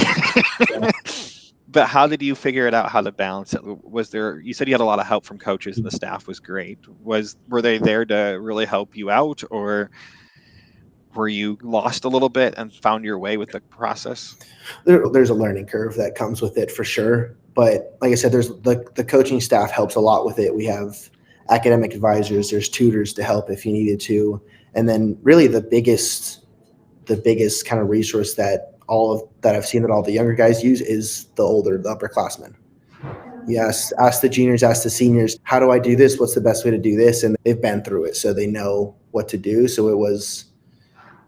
But how did you figure it out, how to balance it? You said you had a lot of help from coaches and the staff was great. Were they there to really help you out, or were you lost a little bit and found your way with the process? There's a learning curve that comes with it for sure. But like I said, there's the coaching staff helps a lot with it. We have academic advisors, there's tutors to help if you needed to. And then really the biggest kind of resource that I've seen that all the younger guys use is the upperclassmen. Yes, ask the juniors, ask the seniors, how do I do this? What's the best way to do this? And they've been through it, so they know what to do. So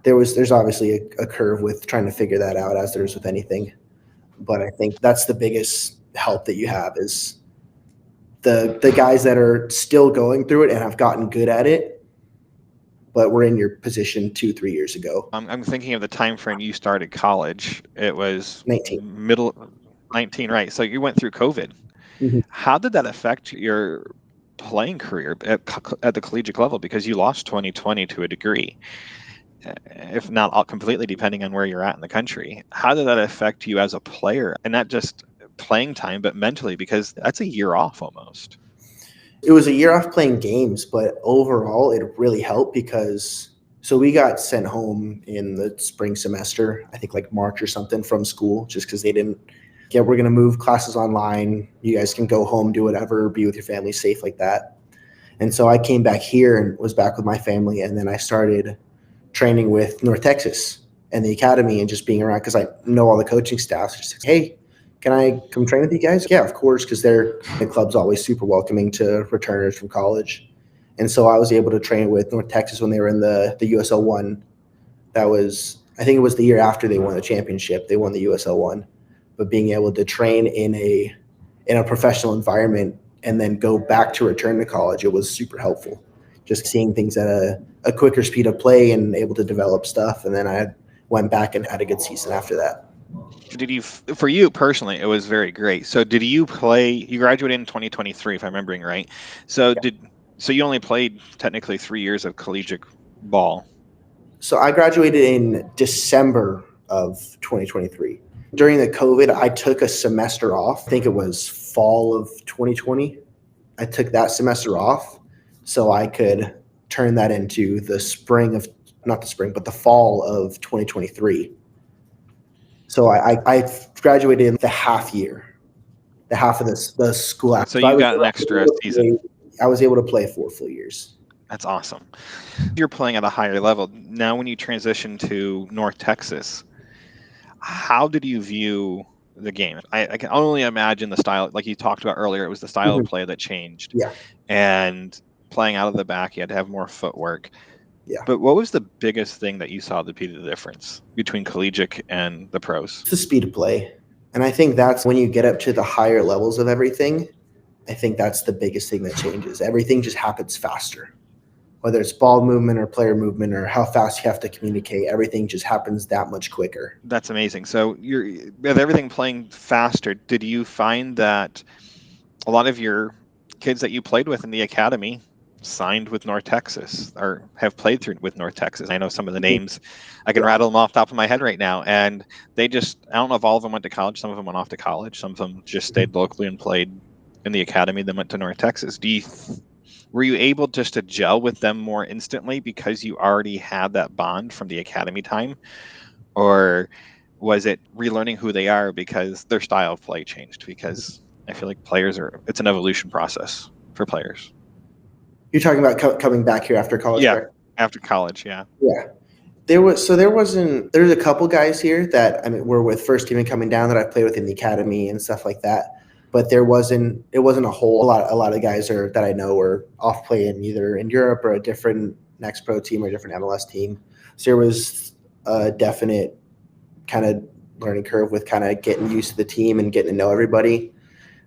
there's obviously a curve with trying to figure that out, as there's with anything. But I think that's the biggest help that you have is the guys that are still going through it and have gotten good at it, but were in your position 2-3 years ago. I'm thinking of the time frame you started college. It was 19. middle 19, right? So you went through COVID. Mhm. How did that affect your playing career at the collegiate level? Because you lost 2020 to a degree, if not all completely, depending on where you're at in the country. How did that affect you as a player, and not just playing time, but mentally? Because that's a year off almost. It was a year off playing games, but overall it really helped because we got sent home in the spring semester, I think like March or something, from school, just because they didn't get, we're going to move classes online. You guys can go home, do whatever, be with your family, safe like that. And so I came back here and was back with my family. And then I started training with North Texas and the academy and just being around because I know all the coaching staff. Just like, hey, can I come train with you guys? Yeah, of course, because the club's always super welcoming to returners from college. And so I was able to train with North Texas when they were in the USL 1. I think it was the year after they won the championship. They won the USL 1. But being able to train in a professional environment and then go back to return to college, it was super helpful. Just seeing things at a quicker speed of play and able to develop stuff. And then I went back and had a good season after that. For you personally, it was very great. So did you play, you graduated in 2023, if I'm remembering right. So you only played technically 3 years of collegiate ball. So I graduated in December of 2023. During the COVID, I took a semester off. I think it was fall of 2020. I took that semester off so I could turn that into the fall of 2023. So I graduated in the half year, the half of the school. So you got an extra season. I was able to play 4 full years. That's awesome. You're playing at a higher level. Now when you transition to North Texas, how did you view the game? I can only imagine the style, like you talked about earlier, it was the style of play that changed. Yeah. And playing out of the back, you had to have more footwork. Yeah. But what was the biggest thing that you saw to be the difference between collegiate and the pros? It's the speed of play. And I think that's when you get up to the higher levels of everything, I think that's the biggest thing that changes. Everything just happens faster. Whether it's ball movement or player movement or how fast you have to communicate, everything just happens that much quicker. That's amazing. So with everything playing faster, did you find that a lot of your kids that you played with in the academy signed with North Texas or have played through with North Texas. I know some of the names, I can rattle them off the top of my head right now. And they just, I don't know if all of them went to college. Some of them went off to college. Some of them just stayed locally and played in the academy, then went to North Texas. Were you able just to gel with them more instantly because you already had that bond from the academy time? Or was it relearning who they are because their style of play changed? Because I feel like it's an evolution process for players. You're talking about coming back here after college, Yeah, correct? after college, yeah. Yeah. There's a couple guys here that, I mean, were with first team and coming down that I played with in the academy and stuff like that. But it wasn't a lot of guys that I know were off playing either in Europe or a different Next Pro team or a different MLS team. So there was a definite kind of learning curve with kind of getting used to the team and getting to know everybody.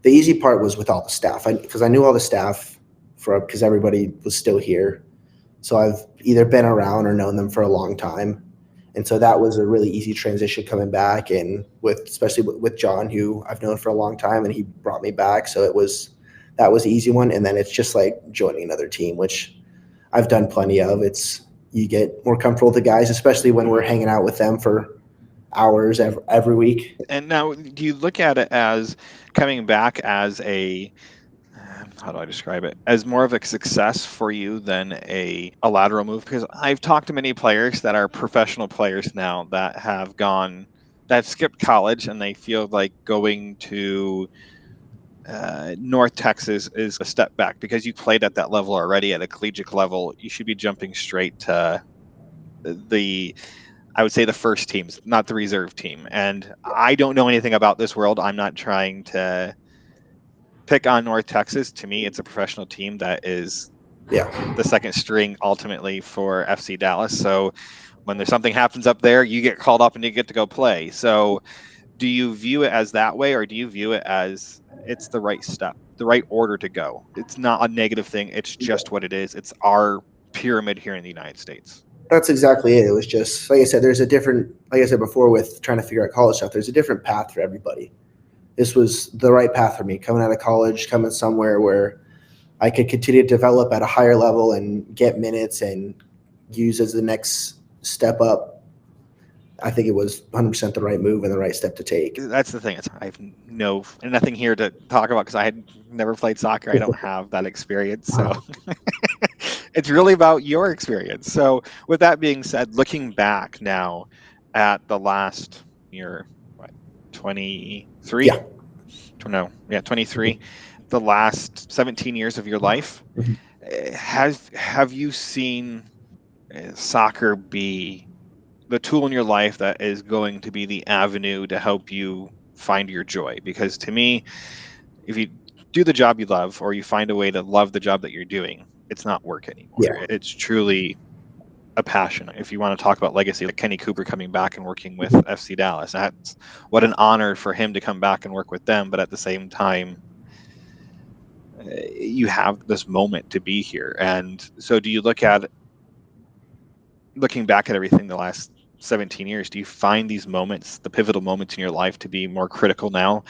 The easy part was with all the staff, because I knew all the staff because everybody was still here. So I've either been around or known them for a long time. And so that was a really easy transition coming back, and especially with John, who I've known for a long time, and he brought me back. So that was an easy one. And then it's just like joining another team, which I've done plenty of. You get more comfortable with the guys, especially when we're hanging out with them for hours every week. And now, do you look at it as coming back as how do I describe it? As more of a success for you than a lateral move? Because I've talked to many players that are professional players now that have skipped college, and they feel like going to North Texas is a step back because you played at that level already, at a collegiate level. You should be jumping straight to I would say the first teams, not the reserve team. And I don't know anything about this world. I'm not trying to pick on North Texas. To me, it's a professional team that is the second string ultimately for FC Dallas. So when there's something happens up there, you get called up and you get to go play. So do you view it as that way, or do you view it as it's the right step, the right order to go? It's not a negative thing. It's just what it is. It's our pyramid here in the United States. That's exactly it. It was just, like I said, like I said before, with trying to figure out college stuff, there's a different path for everybody. This was the right path for me, coming out of college, coming somewhere where I could continue to develop at a higher level and get minutes and use as the next step up. I think it was 100% the right move and the right step to take. That's the thing. I have nothing here to talk about because I had never played soccer. I don't have that experience. So it's really about your experience. So with that being said, looking back now at the last year, 23? Yeah. No, yeah, 23. The last 17 years of your life. Have you seen soccer be the tool in your life that is going to be the avenue to help you find your joy? Because to me, if you do the job you love, or you find a way to love the job that you're doing, it's not work anymore. Yeah. It's truly a passion. If you want to talk about legacy, like Kenny Cooper coming back and working with FC Dallas, that's what an honor for him to come back and work with them. But at the same time, you have this moment to be here. And so do you looking back at everything the last 17 years, do you find these moments, the pivotal moments in your life, to be more critical now?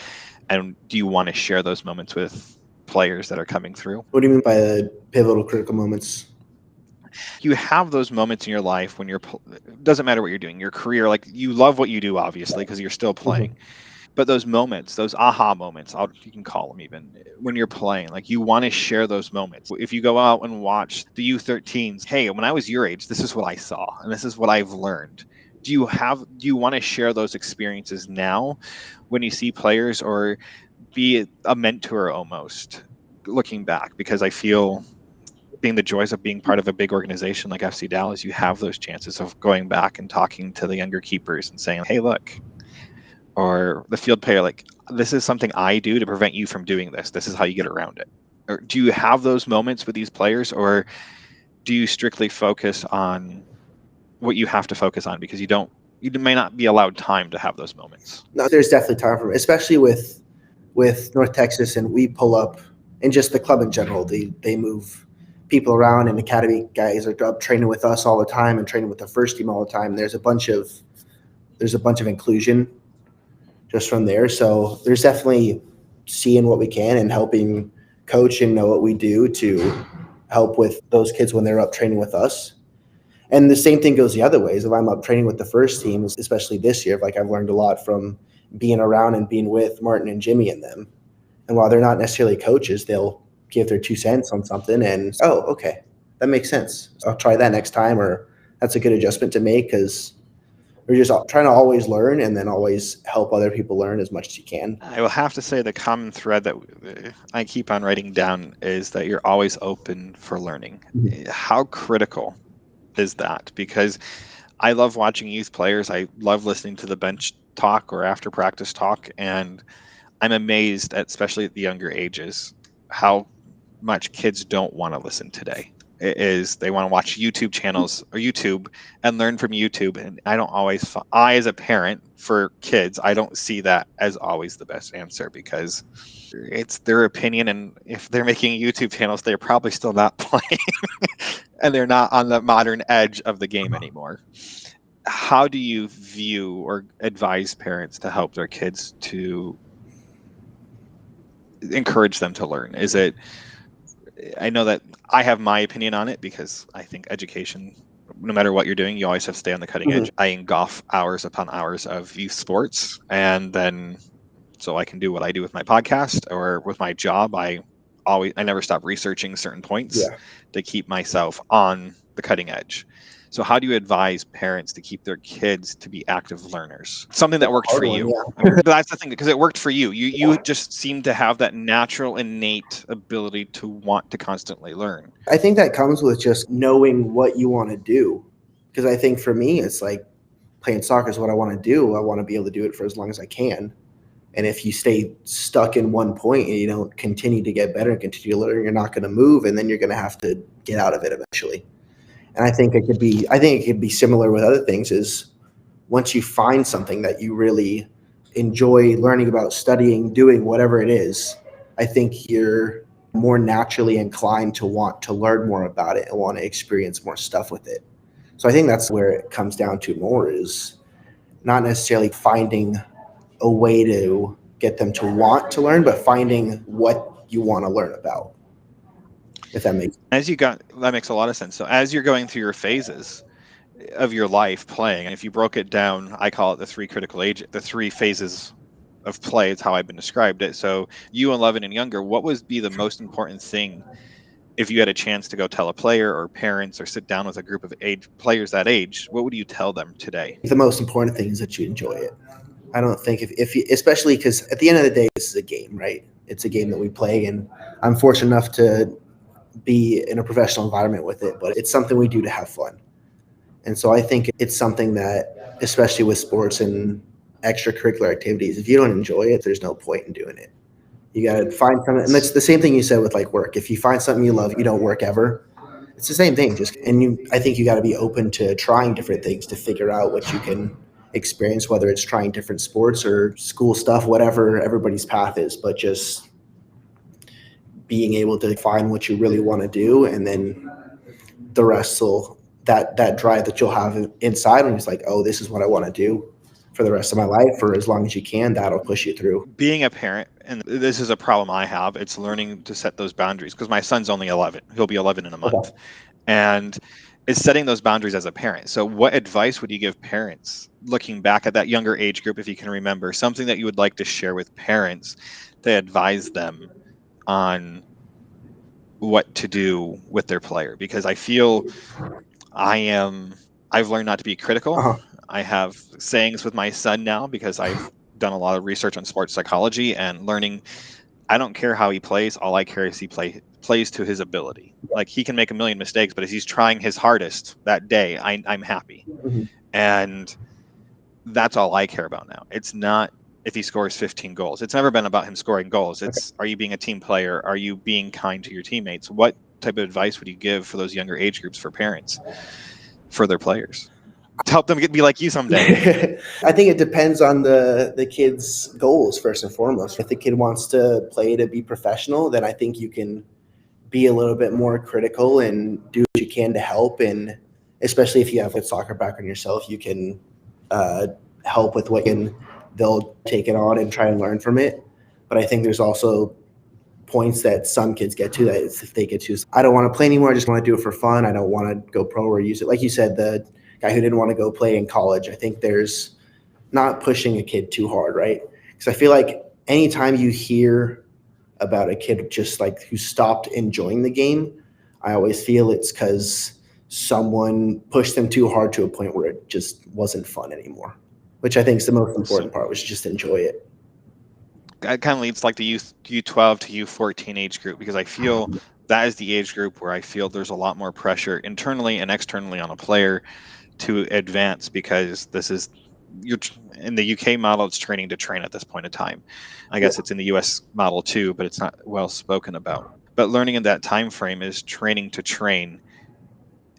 And do you want to share those moments with players that are coming through? What do you mean by the pivotal critical moments? You have those moments in your life when doesn't matter what you're doing, your career, like you love what you do, obviously, because you're still playing. Mm-hmm. But those moments, those aha moments, you can call them even, when you're playing, like you want to share those moments. If you go out and watch the U13s, hey, when I was your age, this is what I saw and this is what I've learned. Do you want to share those experiences now when you see players, or be a mentor almost looking back? Because I feel, being the joys of being part of a big organization like FC Dallas, you have those chances of going back and talking to the younger keepers and saying, hey, look, or the field player, like, this is something I do to prevent you from doing this. This is how you get around it. Or do you have those moments with these players, or do you strictly focus on what you have to focus on because you may not be allowed time to have those moments? No, there's definitely time for it, especially with North Texas, and we pull up, and just the club in general. They move people around, and academy guys are up training with us all the time and training with the first team all the time. There's a bunch of inclusion just from there. So there's definitely seeing what we can and helping coach and know what we do to help with those kids when they're up training with us. And the same thing goes the other ways. If I'm up training with the first team, especially this year, like I've learned a lot from being around and being with Martin and Jimmy and them. And while they're not necessarily coaches, they'll give their 2 cents on something and, oh, okay, that makes sense. I'll try that next time, or that's a good adjustment to make, because we're just trying to always learn and then always help other people learn as much as you can. I will have to say the common thread that I keep on writing down is that you're always open for learning. Mhm. How critical is that? Because I love watching youth players. I love listening to the bench talk or after practice talk, and I'm amazed at, especially at the younger ages, how much kids don't want to listen today. It is they want to watch YouTube channels or YouTube and learn from YouTube, and I don't always I as a parent for kids, I don't see that as always the best answer, because it's their opinion, and if they're making YouTube channels, they're probably still not playing and they're not on the modern edge of the game anymore. How do you view or advise parents to help their kids to encourage them to learn? Is it, I know that I have my opinion on it, because I think education, no matter what you're doing, you always have to stay on the cutting edge. I engulf hours upon hours of youth sports, and then so I can do what I do with my podcast or with my job. I never stop researching certain points to keep myself on the cutting edge. So how do you advise parents to keep their kids to be active learners? Something that worked for you. I mean, that's the thing, because it worked for you. You just seem to have that natural, innate ability to want to constantly learn. I think that comes with just knowing what you want to do. Because I think for me, it's like playing soccer is what I want to do. I want to be able to do it for as long as I can. And if you stay stuck in one point and you don't continue to get better and continue to learn, you're not going to move, and then you're going to have to get out of it eventually. And I think it could be similar with other things. Is once you find something that you really enjoy learning about, studying, doing, whatever it is, I think you're more naturally inclined to want to learn more about it and want to experience more stuff with it. So I think that's where it comes down to more, is not necessarily finding a way to get them to want to learn, but finding what you want to learn about. If that makes sense. That makes a lot of sense. So as you're going through your phases of your life playing, and if you broke it down, I call it the three phases of play. It's how I've been described it. So you 11 and younger, what would be the most important thing if you had a chance to go tell a player or parents or sit down with a group of players that age? What would you tell them today? The most important thing is that you enjoy it. I don't think if you, especially because at the end of the day, this is a game, right? It's a game that we play, and I'm fortunate enough to be in a professional environment with it, but it's something we do to have fun. And so I think it's something that, especially with sports and extracurricular activities, if you don't enjoy it, there's no point in doing it. You got to find something, and that's the same thing you said with like work. If you find something you love, you don't work ever. It's the same thing. I think you got to be open to trying different things to figure out what you can experience, whether it's trying different sports or school stuff, whatever everybody's path is, but just being able to find what you really want to do, and then the rest will, that drive that you'll have inside when it's like, oh, this is what I want to do for the rest of my life, for as long as you can, that'll push you through. Being a parent, and this is a problem I have, it's learning to set those boundaries, because my son's only 11. He'll be 11 in a month. Okay. And it's setting those boundaries as a parent. So what advice would you give parents looking back at that younger age group, if you can remember, something that you would like to share with parents to advise them on what to do with their player? Because I feel I've learned not to be critical. I have sayings with my son now, because I've done a lot of research on sports psychology and learning. I don't care how he plays. All I care is he plays to his ability. Like, he can make a million mistakes, but if he's trying his hardest that day, I'm happy. Mm-hmm. And that's all I care about now. It's not if he scores 15 goals. It's never been about him scoring goals. It's, are you being a team player? Are you being kind to your teammates? What type of advice would you give for those younger age groups, for parents, for their players, to help them be like you someday? I think it depends on the kid's goals, first and foremost. If the kid wants to play to be professional, then I think you can be a little bit more critical and do what you can to help. And especially if you have a soccer background yourself, you can help with what they'll take it on and try and learn from it. But I think there's also points that some kids get to, that if they get to, I don't want to play anymore. I just want to do it for fun. I don't want to go pro or use it. Like you said, the guy who didn't want to go play in college, I think there's not pushing a kid too hard, right? Because I feel like anytime you hear about a kid just like who stopped enjoying the game, I always feel it's because someone pushed them too hard to a point where it just wasn't fun anymore, which I think is the most important part, was just enjoy it. That kind of leads like the U12 to U14 age group, because I feel that is the age group where I feel there's a lot more pressure internally and externally on a player to advance, because this is, you're in the UK model, it's training to train at this point in time. I guess it's in the US model too, but it's not well spoken about. But learning in that time frame is training to train.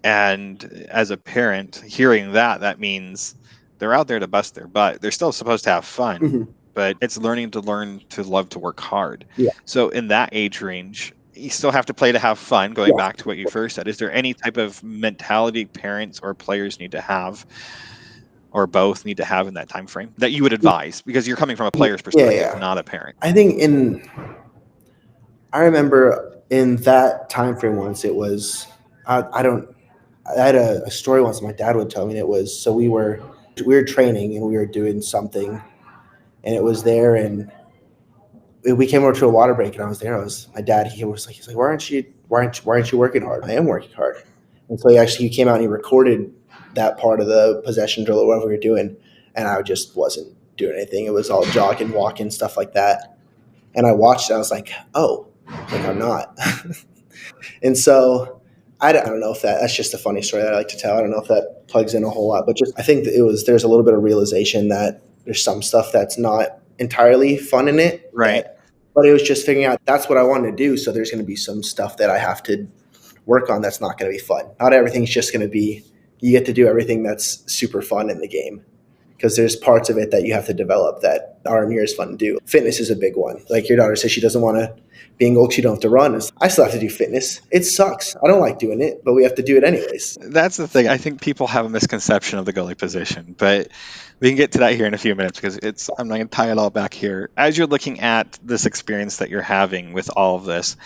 And as a parent, hearing that means they're out there to bust their butt. They're still supposed to have fun, Mm-hmm. but it's learn to love to work hard. Yeah. So in that age range, you still have to play to have fun, going Yeah. back to what you first said. Is there any type of mentality parents or players need to have, or both need to have, in that time frame that you would advise? Because you're coming from a player's perspective, not a parent. I think I remember in that time frame once, it was, I had a story once my dad would tell me, and it was, so we were training and we were doing something, and it was there, and we came over to a water break, and I was there. My dad, he's like, why aren't you working hard? I am working hard. And so he came out and he recorded that part of the possession drill or whatever we were doing, and I just wasn't doing anything. It was all jogging, walking, stuff like that. And I watched it. I was like, oh, like I'm not. And so I don't know if that's just a funny story that I like to tell. I don't know if that plugs in a whole lot, but just I think that there's a little bit of realization that there's some stuff that's not entirely fun in it. Right. But it was just figuring out that's what I wanted to do. So there's going to be some stuff that I have to work on that's not going to be fun. Not everything's just going to be, you get to do everything that's super fun in the game, because there's parts of it that you have to develop that aren't near as fun to do. Fitness is a big one. Like your daughter says she doesn't want to be in goal because you don't have to run. I still have to do fitness. It sucks. I don't like doing it, but we have to do it anyways. That's the thing. I think people have a misconception of the goalie position, but we can get to that here in a few minutes, because I'm not going to tie it all back here. As you're looking at this experience that you're having with all of this,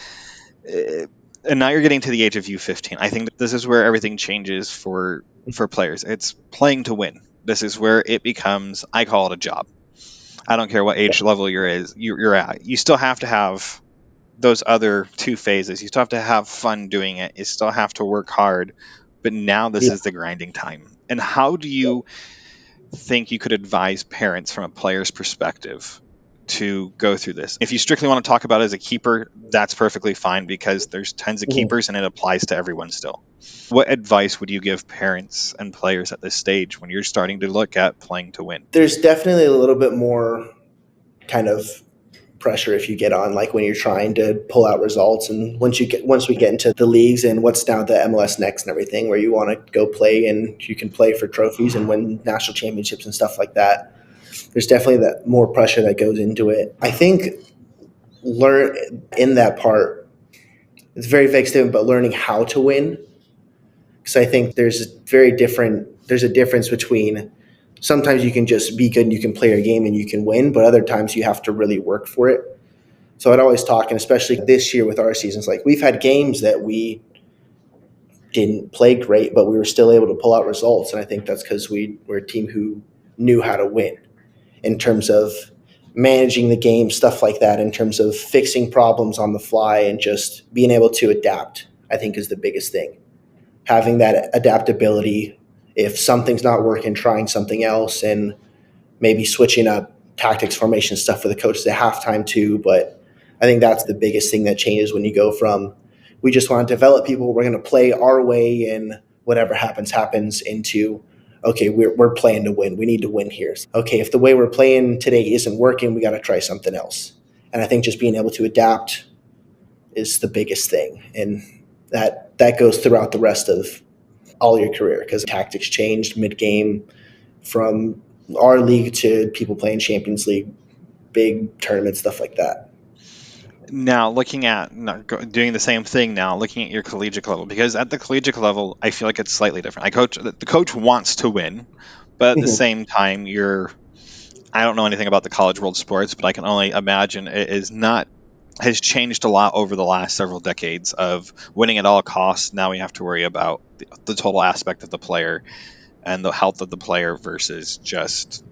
and now you're getting to the age of U15, I think that this is where everything changes for players. It's playing to win. This is where it becomes, I call it a job. I don't care what age level you're at. You still have to have those other two phases. You still have to have fun doing it. You still have to work hard. But now this is the grinding time. And how do you think you could advise parents from a player's perspective to go through this? If you strictly want to talk about it as a keeper, that's perfectly fine, because there's tons of keepers and it applies to everyone still. What advice would you give parents and players at this stage when you're starting to look at playing to win? There's definitely a little bit more kind of pressure if you get on, like when you're trying to pull out results, and once we get into the leagues and what's now the MLS Next and everything, where you want to go play and you can play for trophies and win national championships and stuff like that. There's definitely that more pressure that goes into it. I think learn in that part, it's a very vague statement, but learning how to win. Because I think there's a difference between sometimes you can just be good and you can play your game and you can win, but other times you have to really work for it. So I'd always talk, and especially this year with our seasons, like we've had games that we didn't play great, but we were still able to pull out results. And I think that's because we're a team who knew how to win in terms of managing the game, stuff like that, in terms of fixing problems on the fly and just being able to adapt, I think is the biggest thing. Having that adaptability, if something's not working, trying something else, and maybe switching up tactics, formation stuff for the coaches at halftime too. But I think that's the biggest thing that changes when you go from, we just want to develop people, we're going to play our way and whatever happens, into, okay, we're playing to win. We need to win here. Okay, if the way we're playing today isn't working, we got to try something else. And I think just being able to adapt is the biggest thing. And that goes throughout the rest of all your career, because tactics changed mid-game from our league to people playing Champions League, big tournaments, stuff like that. Now, doing the same thing now, looking at your collegiate level, because at the collegiate level, I feel like it's slightly different. The coach wants to win, but at the same time, I don't know anything about the college world sports, but I can only imagine it is not has changed a lot over the last several decades of winning at all costs. Now we have to worry about the total aspect of the player and the health of the player versus just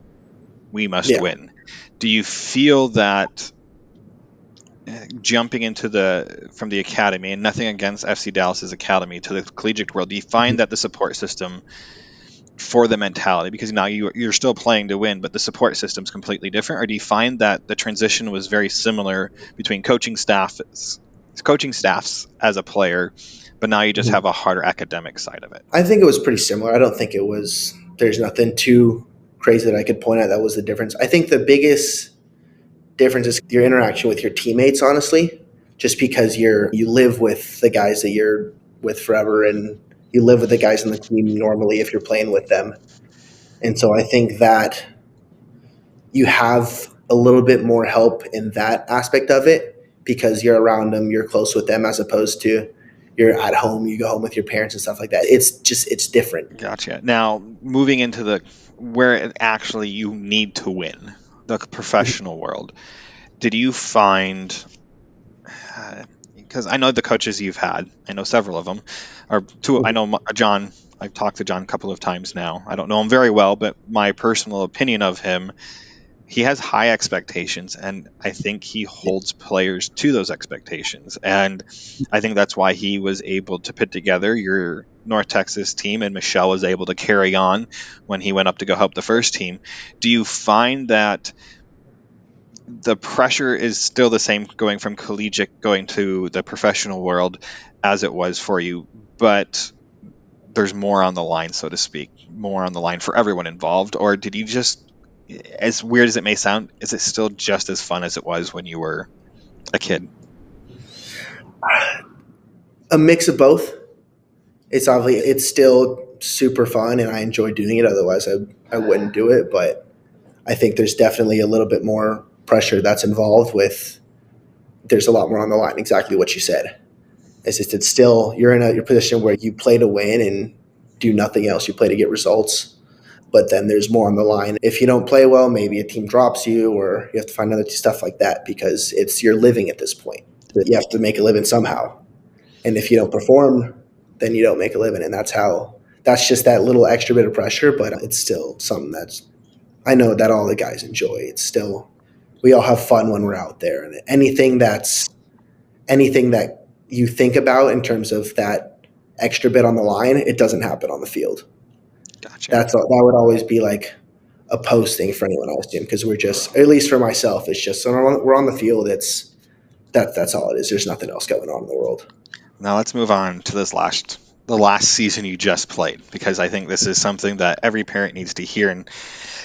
we must Yeah. win. Do you feel that jumping into from the academy, and nothing against FC Dallas's academy, to the collegiate world, do you find that the support system for the mentality, because now you're still playing to win, but the support system's completely different, or do you find that the transition was very similar between coaching staffs as a player, but now you just have a harder academic side of it? I think it was pretty similar. I don't think it was, there's nothing too crazy that I could point out that was the difference. I think the biggest difference is your interaction with your teammates, honestly, just because you live with the guys that you're with forever, and you live with the guys in the team normally if you're playing with them. And so I think that you have a little bit more help in that aspect of it because you're around them, you're close with them, as opposed to you're at home, you go home with your parents and stuff like that. It's different. Gotcha. Now, moving into where actually you need to win, the professional world, did you find, because I know the coaches you've had, I know several of them, or two, I know John, I've talked to John a couple of times now. I don't know him very well, but my personal opinion of him, he has high expectations, and I think he holds players to those expectations. And I think that's why he was able to put together your North Texas team, and Michelle was able to carry on when he went up to go help the first team. Do you find that the pressure is still the same going from collegiate going to the professional world as it was for you, but there's more on the line, so to speak, more on the line for everyone involved? Or did you just, as weird as it may sound, is it still just as fun as it was when you were a kid? A mix of both. It's still super fun and I enjoy doing it. Otherwise I wouldn't do it. But I think there's definitely a little bit more pressure that's involved with, there's a lot more on the line. Exactly what you said. It's still, you're in your position where you play to win and do nothing else. You play to get results. But then there's more on the line. If you don't play well, maybe a team drops you or you have to find other stuff like that because you're living at this point. You have to make a living somehow. And if you don't perform, then you don't make a living. And that's just that little extra bit of pressure, but it's still something I know that all the guys enjoy. It's still, we all have fun when we're out there. And anything that you think about in terms of that extra bit on the line, it doesn't happen on the field. Gotcha. That would always be like a post thing for anyone else, Jim, because we're just, at least for myself, it's just, we're on the field. That's all it is. There's nothing else going on in the world. Now let's move on to the last season you just played, because I think this is something that every parent needs to hear, and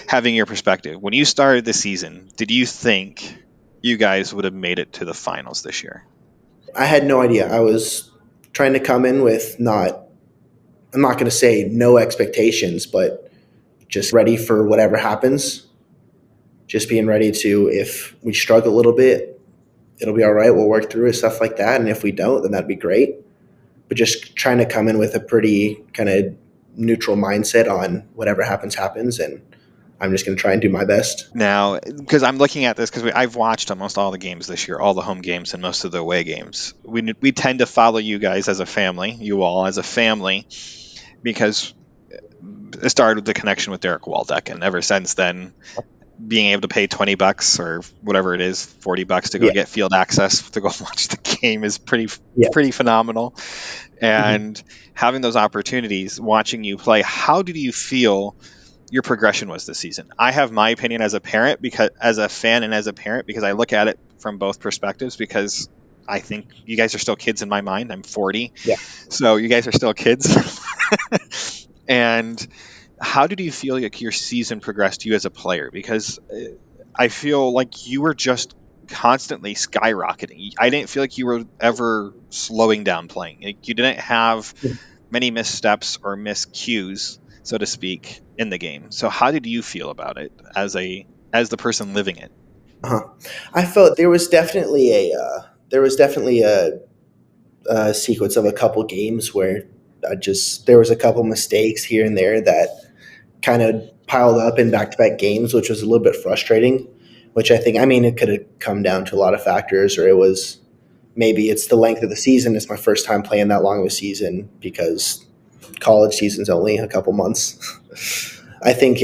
having your perspective. When you started the season, did you think you guys would have made it to the finals this year? I had no idea. I was trying to come in with I'm not going to say no expectations, but just ready for whatever happens. Just being ready to, if we struggle a little bit, it'll be all right. We'll work through it, stuff like that. And if we don't, then that'd be great. But just trying to come in with a pretty kind of neutral mindset on whatever happens. And I'm just going to try and do my best. Now, because I'm looking at this, because I've watched almost all the games this year, all the home games and most of the away games. We tend to follow you guys as a family, you all as a family, because it started with the connection with Derek Waldeck, and ever since then, being able to pay $20 or whatever it is, $40 to go get field access to go watch the game is pretty phenomenal. And having those opportunities, watching you play, how did you feel your progression was this season? I have my opinion as a parent, because as a fan and as a parent, because I look at it from both perspectives, because I think you guys are still kids in my mind. I'm 40. Yeah. So you guys are still kids. And how did you feel like your season progressed you as a player? Because I feel like you were just constantly skyrocketing. I didn't feel like you were ever slowing down playing. Like, you didn't have many missteps or miscues, so to speak, in the game. So how did you feel about it as the person living it? I felt there was definitely a sequence of a couple games where there was a couple mistakes here and there that kind of piled up in back-to-back games, which was a little bit frustrating. which I think, I mean, it could have come down to a lot of factors, or maybe it's the length of the season. It's my first time playing that long of a season because college season's only a couple months. I think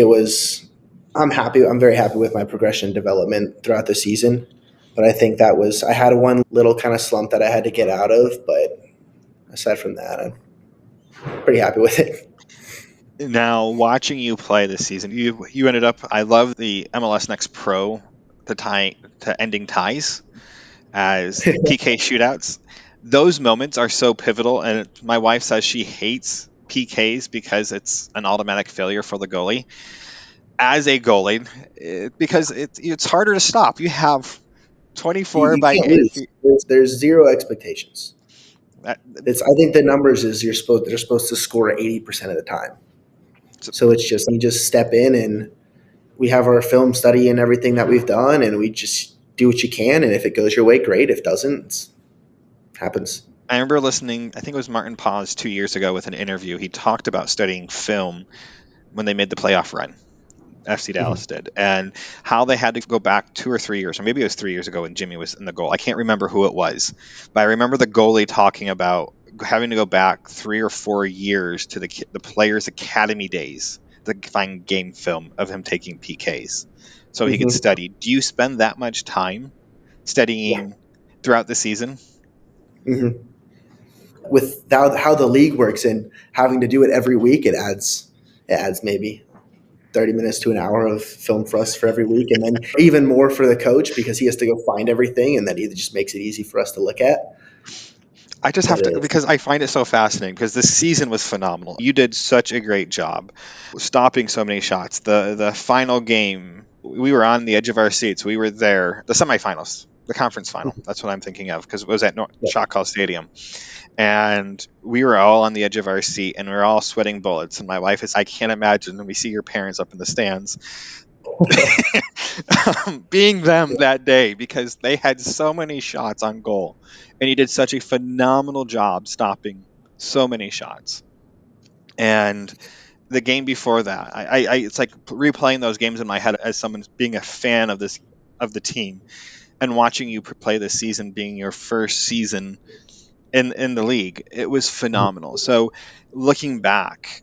I'm happy. I'm very happy with my progression and development throughout the season. But I think I had one little kind of slump that I had to get out of. But aside from that, I'm pretty happy with it. Now, watching you play this season, you ended up. I love the MLS Next Pro to ending ties as PK shootouts. Those moments are so pivotal, and my wife says she hates PKs because it's an automatic failure for the goalie. As a goalie, because it's harder to stop. You have 24 You by can't 8 lose. feet. There's zero expectations. That, I think the numbers is they're supposed to score 80% of the time. So it's just you just step in and we have our film study and everything that we've done, and we just do what you can. And if it goes your way, great. If it doesn't, it happens. I remember listening, I think it was Martin Paz 2 years ago with an interview. He talked about studying film when they made the playoff run. FC Dallas did, and how they had to go back 2 or 3 years, or maybe it was 3 years ago when Jimmy was in the goal. I can't remember who it was, but I remember the goalie talking about having to go back 3 or 4 years to the players' academy days to find game film of him taking PKs so he could study. Do you spend that much time studying throughout the season? Mm-hmm. With how the league works and having to do it every week, it adds maybe 30 minutes to an hour of film for us for every week, and then even more for the coach because he has to go find everything, and then he just makes it easy for us to look at. I just have to, because I find it so fascinating, because this season was phenomenal. You did such a great job stopping so many shots. The final game, we were on the edge of our seats. We were there. The semifinals, the conference final. That's what I'm thinking of, because it was at Shot Call Stadium. And we were all on the edge of our seat, and we were all sweating bullets. And my wife is, I can't imagine when we see your parents up in the stands being them that day, because they had so many shots on goal, and you did such a phenomenal job stopping so many shots. And the game before that, I it's like replaying those games in my head as someone being a fan of the team, and watching you play this season being your first season in the league. It was phenomenal. So looking back,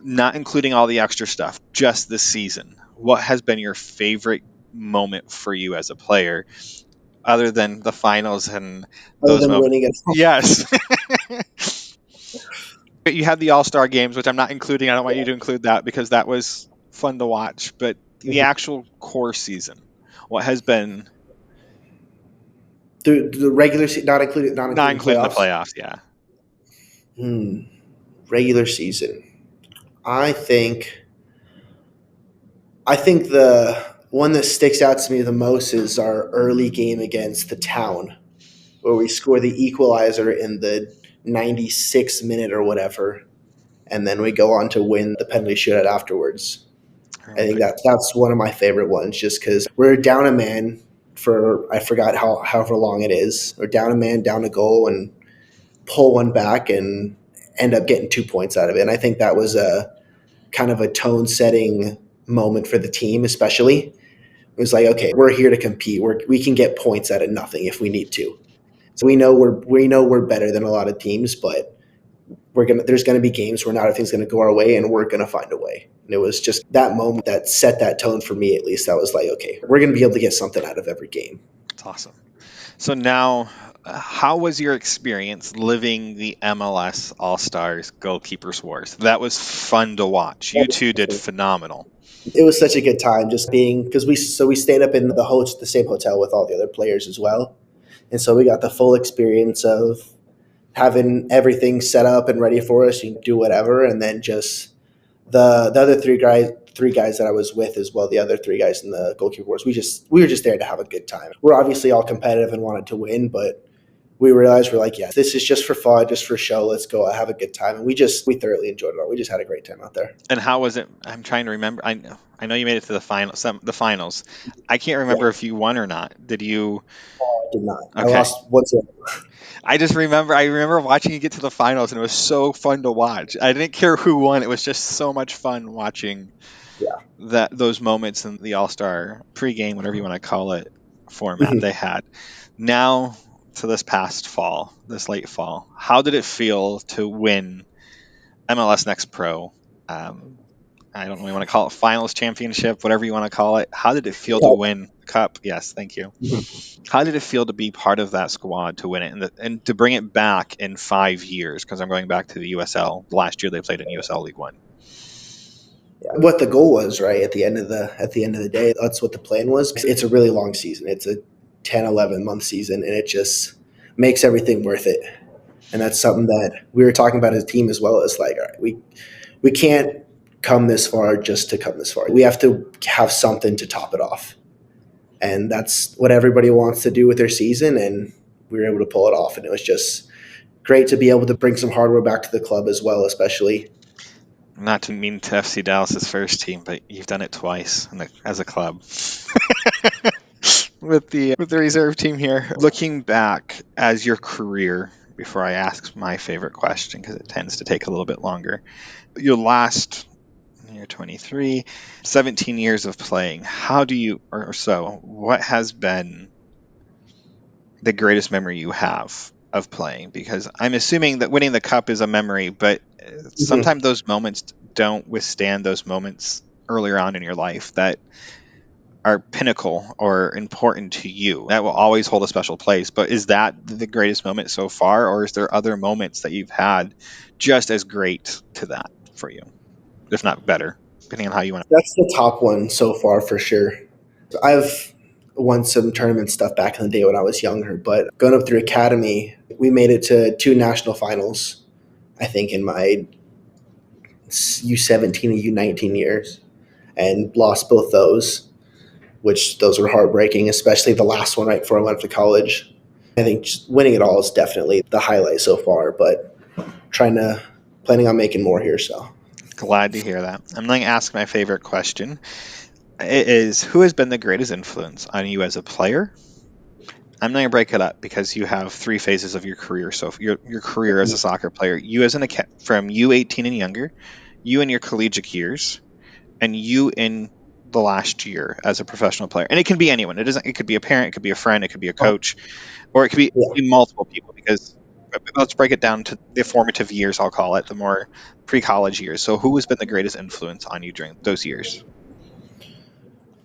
not including all the extra stuff, just this season, what has been your favorite moment for you as a player, other than the finals and Other those than moments? winning it. Yes. You had the All-Star games, which I'm not including. I don't want you to include that because that was fun to watch. But the actual core season, what has been The regular season, not including the playoffs. playoffs? Yeah. Regular season. I think the one that sticks out to me the most is our early game against the Town, where we score the equalizer in the 96th minute or whatever, and then we go on to win the penalty shootout afterwards. I think that's one of my favorite ones, just because we're down a man for I forgot however long it is. We're down a man, down a goal, and pull one back and end up getting 2 points out of it. And I think that was a kind of a tone-setting moment for the team, especially. It was like, okay, we're here to compete. We can get points out of nothing if we need to. So we know we're better than a lot of teams, but there's gonna be games where not everything's gonna go our way, and we're gonna find a way. And it was just that moment that set that tone for me, at least. That was like, okay, we're gonna be able to get something out of every game. That's awesome. So now, how was your experience living the MLS All-Stars Goalkeepers Wars? That was fun to watch. You two did phenomenal. It was such a good time just being, because we stayed up in the same hotel with all the other players as well, and so we got the full experience of having everything set up and ready for us. You can do whatever, and then just the other three guys that I was with as well, the other three guys in the goalkeeper wars, we were just there to have a good time. We're obviously all competitive and wanted to win, but we realized we're like, yeah, this is just for fun, just for show. Let's go have a good time. And we thoroughly enjoyed it all. We just had a great time out there. And how was it? I'm trying to remember. I know you made it to the finals. I can't remember if you won or not. Did you? I did not. Okay. I lost once. I remember watching you get to the finals, and it was so fun to watch. I didn't care who won. It was just so much fun watching those moments in the All-Star pregame, whatever you want to call it, format they had. Now to this past fall, this late fall, how did it feel to win MLS Next Pro? I don't know, you want to call it finals championship, whatever you want to call it. How did it feel to win the cup? Yes, thank you. How did it feel to be part of that squad to win it and to bring it back in 5 years? Because I'm going back to the USL. Last year they played in USL League One. What the goal was, right, at the end of the day, that's what the plan was. It's a really long season. It's a 10, 11 month season, and it just makes everything worth it. And that's something that we were talking about as a team as well. As like, all right, we can't come this far just to come this far. We have to have something to top it off. And that's what everybody wants to do with their season, and we were able to pull it off. And it was just great to be able to bring some hardware back to the club as well, especially. Not to mean to FC Dallas's first team, but you've done it twice as a club. with the reserve team here. Looking back as your career, before I ask my favorite question, because it tends to take a little bit longer, your last, you're 23, 17 years of playing, what has been the greatest memory you have of playing? Because I'm assuming that winning the cup is a memory, but sometimes those moments don't withstand those moments earlier on in your life that are pinnacle or important to you. That will always hold a special place. But is that the greatest moment so far, or is there other moments that you've had just as great to that for you, if not better, depending on how you want to? That's the top one so far for sure. I've won some tournament stuff back in the day when I was younger, but going up through academy, we made it to 2 national finals, I think, in my U17 and U19 years, and lost both those, which those were heartbreaking, especially the last one right before I went to college. I think just winning it all is definitely the highlight so far, but planning on making more here. So glad to hear that. I'm going to ask my favorite question. It is, who has been the greatest influence on you as a player? I'm going to break it up because you have 3 phases of your career. So your career as a soccer player, you as from U18 and younger, you in your collegiate years, and you in the last year as a professional player. And it can be anyone. It could be a parent, it could be a friend, it could be a coach, or it could be multiple people, because let's break it down to the formative years, I'll call it, the more pre-college years. So who has been the greatest influence on you during those years?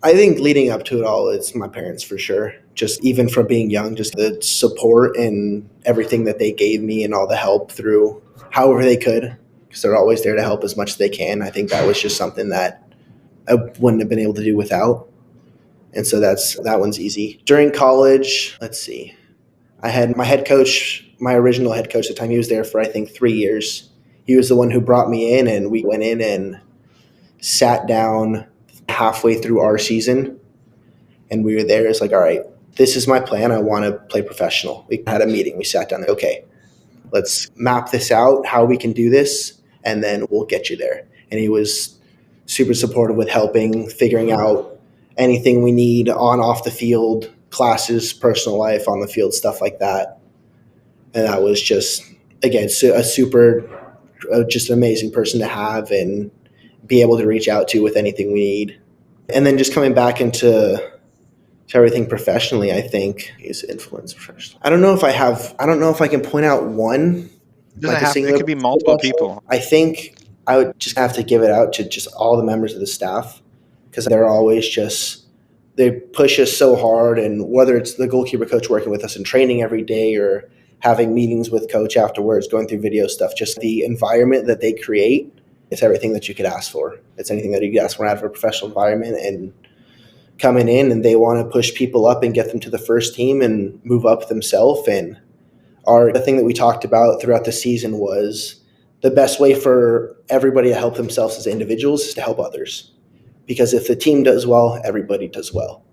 I think leading up to it all, it's my parents for sure. Just even from being young, just the support and everything that they gave me and all the help through however they could, because they're always there to help as much as they can. I think that was just something that I wouldn't have been able to do without. And so that one's easy. During college, let's see, I had my head coach, my original head coach at the time. He was there for, I think, 3 years. He was the one who brought me in, and we went in and sat down halfway through our season. And we were there. It's like, all right, this is my plan. I want to play professional. We had a meeting. We sat down. Okay, let's map this out, how we can do this, and then we'll get you there. And he was super supportive with helping, figuring out anything we need on, off the field, classes, personal life, on the field, stuff like that. And that was just, again, a super, just an amazing person to have and be able to reach out to with anything we need. And then just coming back into everything professionally, I think is influence professionally. I don't know if I can point out one. It could be multiple people. I think I would just have to give it out to just all the members of the staff, because they're always they push us so hard. And whether it's the goalkeeper coach working with us in training every day or having meetings with coach afterwards, going through video stuff, just the environment that they create, it's everything that you could ask for. It's anything that you could ask for out of a professional environment. And coming in, and they want to push people up and get them to the first team and move up themselves. And the thing that we talked about throughout the season was the best way for everybody to help themselves as individuals is to help others. Because if the team does well, everybody does well.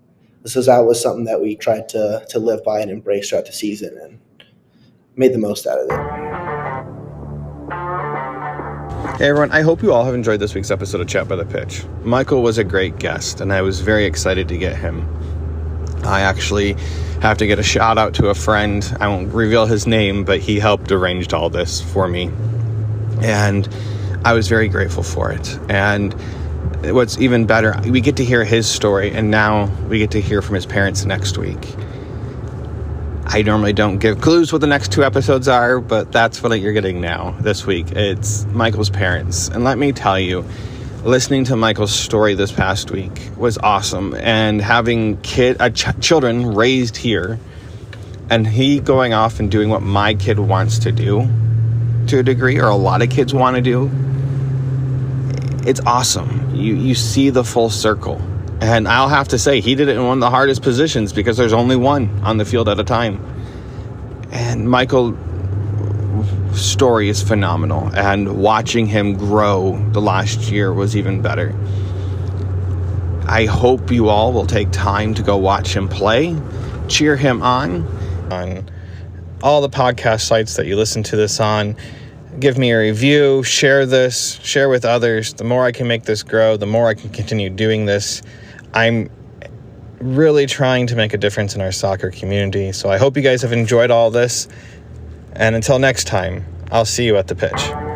So that was something that we tried to live by and embrace throughout the season and made the most out of it. Hey everyone, I hope you all have enjoyed this week's episode of Chat by the Pitch. Michael was a great guest, and I was very excited to get him. I actually have to get a shout out to a friend. I won't reveal his name, but he helped arrange all this for me. And I was very grateful for it. And what's even better, we get to hear his story, and now we get to hear from his parents next week. I normally don't give clues what the next 2 episodes are, but that's what you're getting now this week. It's Michael's parents. And let me tell you, listening to Michael's story this past week was awesome. And having children raised here, and he going off and doing what my kid wants to do to a degree, or a lot of kids want to do, it's awesome. You see the full circle. And I'll have to say, he did it in one of the hardest positions because there's only one on the field at a time. And Michael's story is phenomenal. And watching him grow the last year was even better. I hope you all will take time to go watch him play, cheer him on all the podcast sites that you listen to this on. Give me a review, share this, share with others. The more I can make this grow, the more I can continue doing this. I'm really trying to make a difference in our soccer community. So I hope you guys have enjoyed all this. And until next time, I'll see you at the pitch.